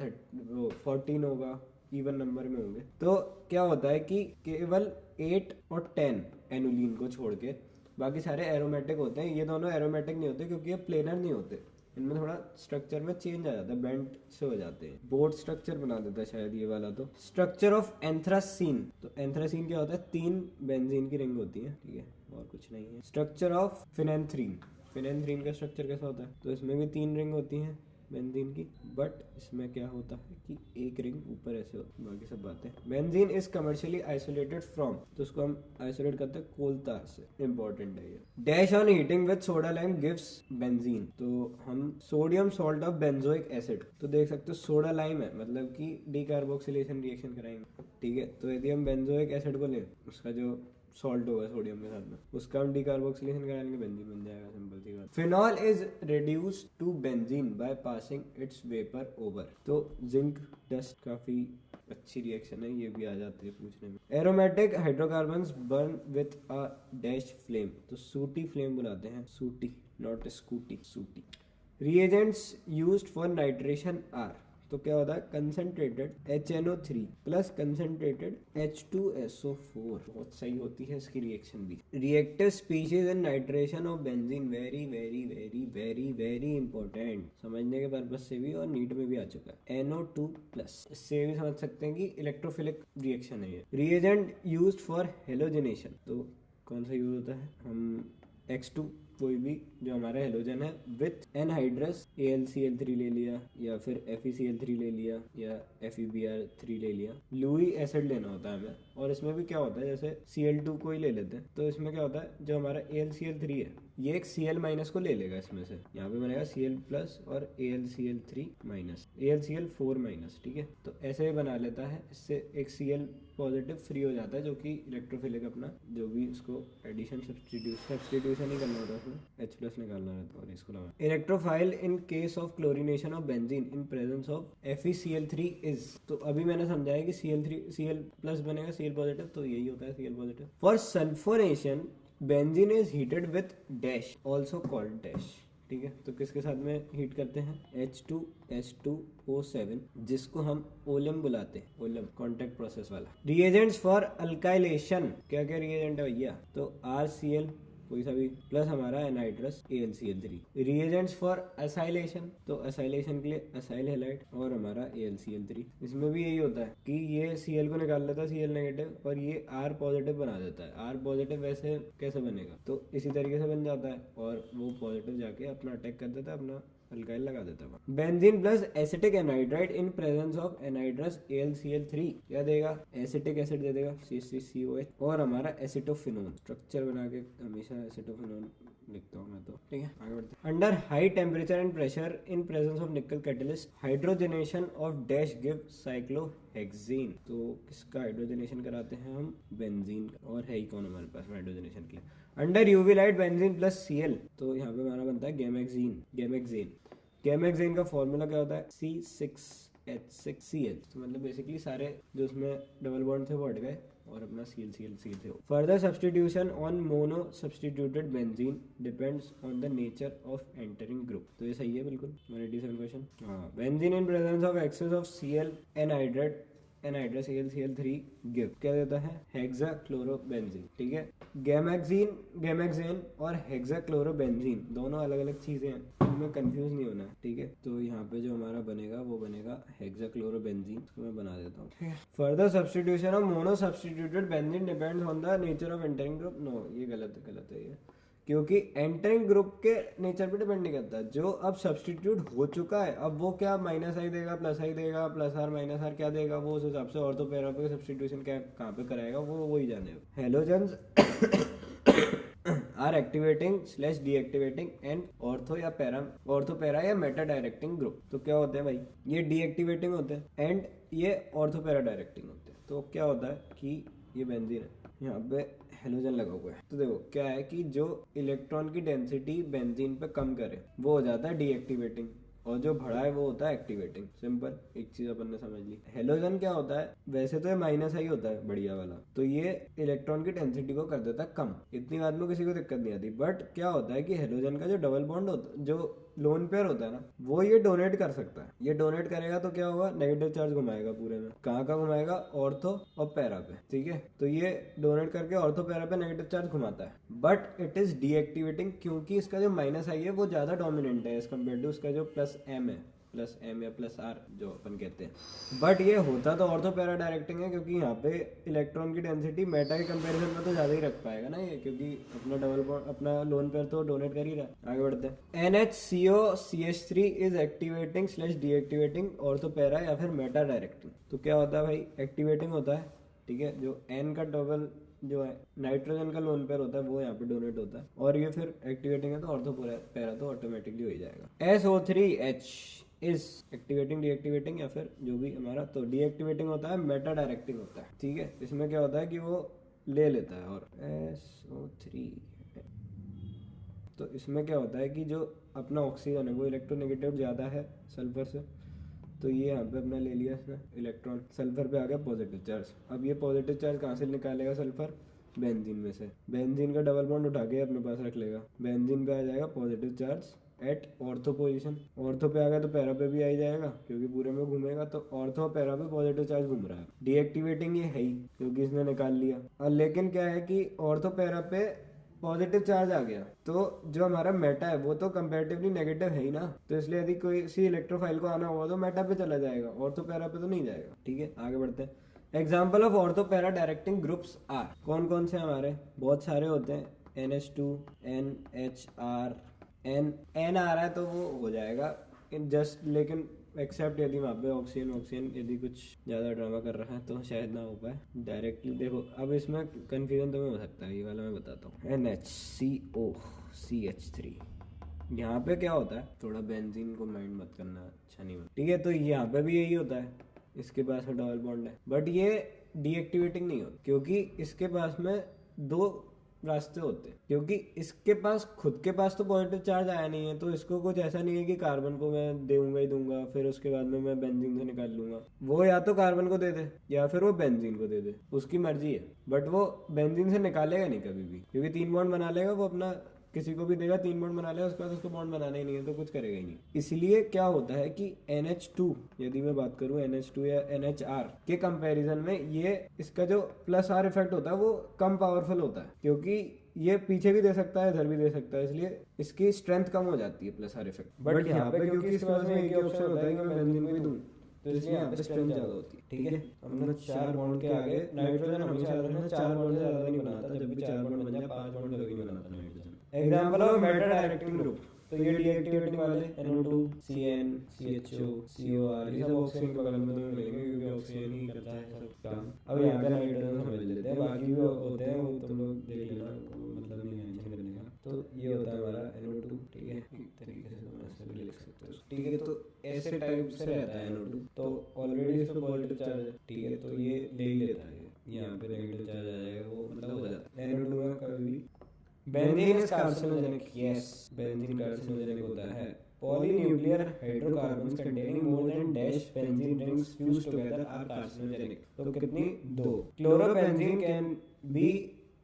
14 होगा, इवन नंबर में होंगे। तो क्या होता है कि केवल 8 और 10 एनुलिन को छोड़ के बाकी सारे एरोमेटिक होते हैं। ये दोनों एरोमेटिक नहीं होते क्योंकि ये प्लेनर नहीं होते, इनमें थोड़ा स्ट्रक्चर में चेंज आ जाता है, बेंट से हो जाते हैं, बोर्ड स्ट्रक्चर बना देता है शायद ये वाला। तो स्ट्रक्चर ऑफ एंथ्रासीन, तो एंथ्रासीन क्या होता है, 3 बेंजीन की रिंग होती है, ठीक है, और कुछ नहीं है। स्ट्रक्चर ऑफ फिनेंथ्रीन, फिनेंथ्रीन का स्ट्रक्चर कैसा होता है, तो इसमें भी 3 रिंग होती हैं बेंजीन की, बट इसमें क्या होता है कि एक रिंग ऊपर ऐसे होती है, बाकी सब बातें। Benzene is commercially isolated from, तो उसको हम आइसोलेट करते हैं कोलता से, इंपॉर्टेंट है ये। Dash on heating with soda lime gives benzene, तो हम sodium salt of benzoic acid, तो देख सकते हो सोडा लाइम है मतलब कि डीकार्बोक्सिलेशन रिएक्शन कराएंगे, ठीक है। तो यदि हम बेंजोइक एसिड को लें, उसका जो सॉल्ट होगा सोडियम के साथ में, उसका हम डीकार्बोक्सिलेशन कराएंगे, बेंजीन बन जाएगा, सिंपल सी बात। Phenol is reduced to benzene by passing its vapour over, तो जिंक डस्ट काफी अच्छी रिएक्शन है, ये भी आ जाती है पूछने में। Aromatic hydrocarbons burn with a dash flame, तो सूटी फ्लेम बुलाते हैं, sooty, not scooty, sooty. Reagents used for nitration are, तो क्या होता है, concentrated HNO3 plus concentrated H2SO4, बहुत सही होती है इसकी रिएक्शन भी। Reactive species in nitration of benzene, very very very very very important, समझने के पर्पज से भी और नीट में भी आ चुका है। NO2 प्लस, इससे भी समझ सकते हैं कि इलेक्ट्रोफिलिक रिएक्शन है ये। रिएजेंट यूज्ड फॉर हेलोजनेशन, तो कौन सा यूज होता है, हम X2 कोई भी जो हमारा हेलोजन है विथ एनहाइड्रस AlCl3 ले लिया या फिर FeCl3 ले लिया या FeBr3 ले लिया, लुई एसिड लेना होता है हमें। और इसमें भी क्या होता है, जैसे Cl2 को ही ले लेते हैं, तो इसमें क्या होता है, जो हमारा AlCl3 है ये एक Cl माइनस को ले लेगा इसमें से, यहाँ पे बनेगा Cl प्लस और AlCl3 माइनस, AlCl4 माइनस, ठीक है। तो ऐसे ही बना लेता है, इससे एक Cl पॉजिटिव फ्री हो जाता है जो कि इलेक्ट्रोफिलिक अपना जो भी उसको एडिशन सब्स्टिट्यूशन ही करना होता है, उसमें H प्लस निकालना रहता है और इसको लगा। Electrophile in case of chlorination of benzene in presence of FeCl3 is, तो अभी मैंने समझाया कि Cl प्लस बनेगा Cl पॉजिटिव, तो यही होता है Cl positive. For sulphonation benzene is heated with dash also called dash, ठीक है। तो किसके साथ में हीट करते हैं, H2S2O7 जिसको हम ओलम बुलाते हैं, ओलम कॉन्टैक्ट प्रोसेस वाला। रिएजेंट्स फॉर अल्काइलेशन, क्या क्या रिएजेंट है भैया, तो RCl कोई सा भी प्लस हमारा anhydrous AlCl3। Reagents for acylation, तो असाइलेशन के लिए असाइल हैलाइड और हमारा AlCl3। इसमें भी यही होता है कि ये Cl को निकाल लेता है Cl नेगेटिव और ये R पॉजिटिव बना देता है। R पॉजिटिव वैसे कैसे बनेगा, तो इसी तरीके से बन जाता है और वो पॉजिटिव जाके अपना अटैक कर देता है, अपना अल्काइल लगा देता है। Benzene plus acetic anhydride in presence of anhydrous AlCl3 क्या देगा, एसिटिक एसिड दे देगा CH3COH और हमारा एसिटोफिनोन, स्ट्रक्चर बना के हमेशा एसिटोफिनोन लिखता हूँ मैं तो, ठीक है। आगे बढ़ते हैं। Under high temperature and pressure in presence of निकल catalyst hydrogenation of dash give cyclohexane, तो किसका हाइड्रोजनेशन कराते हैं हम, बेंजीन, और है ही कौन हमारे पास हाइड्रोजनेशन के लिए। Under UV light benzene plus Cl, तो यहाँ पे हमारा बनता है गैमेक्सीन। गैमेक्सीन का फॉर्मूला क्या होता है, C6H6Cl, तो मतलब बेसिकली सारे जो उसमें डबल बॉन्ड थे वो हट गए और अपना Cl थे। Further substitution on mono substituted benzene depends on the nature of entering group, तो ये सही है बिल्कुल 187 क्वेश्चन। हाँ, benzene in presence of excess of Cl anhydrous AlCl3 give क्या देता है, हेक्साक्लोरोबेंजीन, ठीक है। गैमेक्सेन और हेक्साक्लोरोबेंजीन दोनों अलग अलग चीजें हैं, इनमें कंफ्यूज नहीं होना है, ठीक है। तो यहाँ पे जो हमारा बनेगा वो बनेगा हेक्साक्लोरोबेंजीन, इसको मैं बना देता हूँ, ठीक है। Further substitution of mono substituted benzene depends on the nature of entering group, no ये गलत है ये, क्योंकि एंटरिंग ग्रुप के नेचर पे डिपेंड नहीं करता। जो अब सब्सटीट्यूट हो चुका है अब वो क्या माइनस आई देगा, प्लस आई देगा, प्लस आर माइनस आर क्या देगा, वो उस हिसाब से ऑर्थो पैरा पे सब्सटीट्यूशन क्या कहाँ पे कराएगा वो ही जाने। Halogens are activating / deactivating and ortho para या मेटा डायरेक्टिंग ग्रुप, तो क्या होते हैं भाई, ये डीएक्टिवेटिंग होते हैं एंड ये ऑर्थो पैरा डायरेक्टिंग होते हैं। तो क्या होता है कि ये बेंजीन है, यहाँ पे हेलोजन लगा हुआ है, तो देखो क्या है कि जो इलेक्ट्रॉन की डेंसिटी बेंजीन पे कम करे वो हो जाता है डीएक्टिवेटिंग और जो बढ़ा है वो होता है एक्टिवेटिंग। सिंपल, एक चीज अपन ने समझ ली। हेलोजन क्या होता है, वैसे तो ये माइनस ही होता है बढ़िया वाला, तो ये इलेक्ट्रॉन की डेंसिटी को कर देता है कम, इतनी बात में किसी को दिक्कत नहीं आती। बट क्या होता है कि हेलोजन का जो डबल बॉन्ड होता है, जो लोन पेयर होता है ना, वो ये डोनेट कर सकता है। ये डोनेट करेगा तो क्या होगा, नेगेटिव चार्ज घुमाएगा पूरे में, कहाँ का घुमाएगा, ऑर्थो और पैरा पे, ठीक है। तो ये डोनेट करके ऑर्थो पैरा पे नेगेटिव चार्ज घुमाता है, बट इट इज डीएक्टिवेटिंग क्योंकि इसका जो माइनस आई है वो ज्यादा डोमिनेंट है एज कम्पेयर टू उसका जो प्लस एम है, प्लस एम या प्लस आर जो अपन कहते हैं। बट ये होता तो ऑर्थो पैरा डायरेक्टिंग है क्योंकि यहाँ पे इलेक्ट्रॉन की डेंसिटी मेटा के कंपैरिजन में तो ज्यादा ही रख पाएगा ना ये, क्योंकि अपना डबल बॉन्ड अपना लोन पेयर तो डोनेट कर ही रहा है। आगे बढ़ते हैं। NHCOCH3 is activating / deactivating ortho para या फिर मेटा डायरेक्टिंग। तो क्या होता है भाई, एक्टिवेटिंग होता है, ठीक है। जो N का डबल जो है नाइट्रोजन का लोन पेयर होता है वो यहाँ पे डोनेट होता है और ये फिर एक्टिवेटिंग है तो ऑर्थो पैरा तो ऑटोमेटिकली हो ही जाएगा। SO3H इज एक्टिवेटिंग डीएक्टिवेटिंग या फिर जो भी हमारा, तो डीएक्टिवेटिंग होता है, मेटा डायरेक्टिंग होता है, ठीक है। इसमें क्या होता है कि वो ले लेता है और SO3, तो इसमें क्या होता है कि जो अपना ऑक्सीजन है वो इलेक्ट्रोनेगेटिव ज्यादा है सल्फर से, तो ये यहाँ पे अपना ले लिया इसने इलेक्ट्रॉन, सल्फर पे आ गया पॉजिटिव चार्ज। अब ये पॉजिटिव चार्ज कहाँ से निकालेगा सल्फर, बेंजीन में से, बेंजीन का डबल बॉन्ड उठा के अपने पास रख लेगा, बेंजीन पे आ जाएगा positive charge at ortho position, ortho पे आ गया तो पैरा पे भी आ ही जाएगा क्योंकि पूरे में घूमेगा, तो ऑर्थो और पैरा पे पॉजिटिव चार्ज घूम रहा है। डीएक्टिवेटिंग ये है ही क्योंकि इसने निकाल लिया। और लेकिन क्या है कि ऑर्थो पैरा पे पॉजिटिव चार्ज आ गया तो जो हमारा मेटा है वो तो कंपैरेटिवली नेगेटिव है ही ना, तो इसलिए यदि कोई सी इलेक्ट्रोफाइल को आना होगा तो मेटा पे चला जाएगा, ऑर्थो पैरा पे तो नहीं जाएगा, ठीक है। आगे बढ़ते हैं। Example of ortho para directing groups are, कौन कौन से हमारे, बहुत सारे होते हैं। NH2NHR N आ रहा है तो वो हो जाएगा जस्ट, लेकिन एक्सेप्ट यदि वहाँ पे ऑक्सीजन यदि कुछ ज़्यादा ड्रामा कर रहा है तो शायद ना हो पाए डायरेक्टली। देखो अब इसमें कन्फ्यूजन तुम्हें हो सकता है, ये वाला मैं बताता हूँ। NHCOCH3 यहाँ पे क्या होता है, थोड़ा बेंजीन को माइंड मत करना, अच्छा नहीं होता, ठीक है। तो यहाँ पे भी यही होता है, इसके पास में डबल बॉन्ड है, बट ये डीएक्टिवेटिंग नहीं होता क्योंकि इसके पास में दो रास्ते होते हैं, क्योंकि इसके पास खुद के पास तो पॉजिटिव चार्ज आया नहीं है, तो इसको कुछ ऐसा नहीं है कि कार्बन को मैं दूंगा ही दूंगा फिर उसके बाद में मैं बेंजीन से निकाल लूंगा। वो या तो कार्बन को दे दे या फिर वो बेंजीन को दे दे, उसकी मर्जी है, बट वो बेंजीन से निकालेगा नहीं कभी भी, क्योंकि 3 बॉन्ड बना लेगा वो, अपना किसी को भी देगा 3 बॉन्ड बना लेगा, उसके बाद उसको बॉन्ड बनाना ही नहीं है तो कुछ करेगा ही नहीं। इसलिए क्या होता है कि NH2, यदि मैं बात करूं NH2 या NHR के कंपैरिजन में, ये इसका जो प्लस R इफेक्ट होता है वो कम पावरफुल होता है, क्योंकि ये पीछे भी दे सकता है इधर भी दे सकता है, इसलिए इसकी स्ट्रेंथ कम हो जाती है प्लस R इफेक्ट। बट यहाँ पे क्योंकि इसके पास में एक ही ऑप्शन होता है कि मैं बेंजीन को ही दूं, तो इसलिए यहाँ पे स्ट्रेंथ ज्यादा होती है, ठीक है। हमने 4 बॉन्ड के आगे नाइट्रोजन हमेशा याद रखना 4 बॉन्ड से ज्यादा नहीं बनाता, जब भी 4 बॉन्ड बन जाए 5 बॉन्ड कभी नहीं बनाता nitrogen. Example of metal directing group, तो ये डीएक्टिवेटिंग वाले NO2 CN CHO COR ये सब ऑक्सीजन के बगल में तुम्हें मिलेंगे क्योंकि ऑक्सीजन ही करता है सब काम। अब यहाँ पे नाइट्रोजन समझ लेते हैं, बाकी भी होते हैं वो तुम लोग देख लेना, मतलब नहीं मेंशन करने का। तो ये होता है हमारा NO2, ठीक है, एक तरीके से तुम ऐसे भी लिख सकते हो, ठीक है। तो ऐसे टाइप से रहता है NO2, तो ऑलरेडी इस पे पॉजिटिव चार्ज है, ठीक है, तो ये ले ही लेता है, यहाँ पे नेगेटिव चार्ज आ जाएगा, वो मतलब हो जाता है। NO2 में कभी भी benzene is carcinogenic, yes benzene carcinogenic होता है। Polynuclear hydrocarbons containing more than dash benzene rings fused together are carcinogenic. तो कितनी, 2। Chlorobenzene can be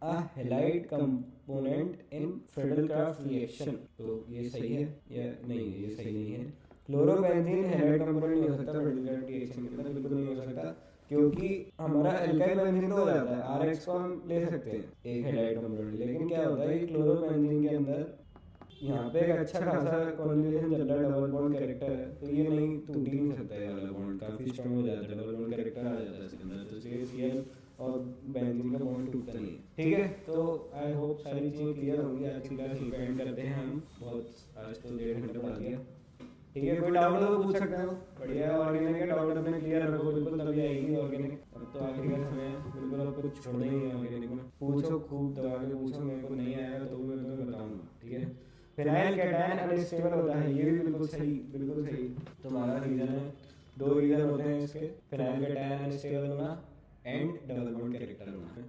a halide component in Friedel Crafts reaction, तो ये सही है या नहीं, ये सही नहीं है। क्लोरोबेंजीन हैलाइड कंपोनेंट नहीं हो सकता फ्रीडलक्राफ्ट रिएक्शन के अंदर, बिल्कुल नहीं हो सकता, क्योंकि हमारा एल्काइल बेंजीन तो हो जाता है, RX को हम ले सकते हैं एक हैलाइड कंपाउंड, लेकिन क्या होता है कि क्लोरोबेंजीन के अंदर यहाँ पे एक अच्छा खासा कॉन्जुगेशन चल रहा है, डबल बॉन्ड कैरेक्टर है, तो ये नहीं टूट ही नहीं सकता है वाला बॉन्ड, काफी स्ट्रांग हो जाता है, डबल बॉन्ड कैरेक्टर आ जाता है इसके अंदर, तो इसलिए CN और बेंजीन का बॉन्ड टूटता नहीं है, ठीक है। तो आई होप सारी चीजें क्लियर होंगी। आज की क्लास एंड करते हैं हम, बहुत आज तो 1.5 घंटे पढ़ा दिया, ठीक है। कोई डाउट हो तो पूछ सकते हो, बढ़िया। ऑर्गेनिक का डाउट अपने क्लियर रखो बिल्कुल, तभी आएगी ऑर्गेनिक। अब तो आखिरी का समय है, बिल्कुल अब कुछ छोड़ना ही है ऑर्गेनिक में, पूछो खूब दबा के पूछो, मेरे को नहीं आएगा तो मैं तुम्हें बताऊंगा, ठीक है। फिनाइल कैटायन अनस्टेबल होता है, ये भी बिल्कुल सही, बिल्कुल सही। तुम्हारा रीजन है, 2 रीजन होते हैं इसके, फिनाइल कैटायन अनस्टेबल होना एंड डबल बॉन्ड कैरेक्टर होना है।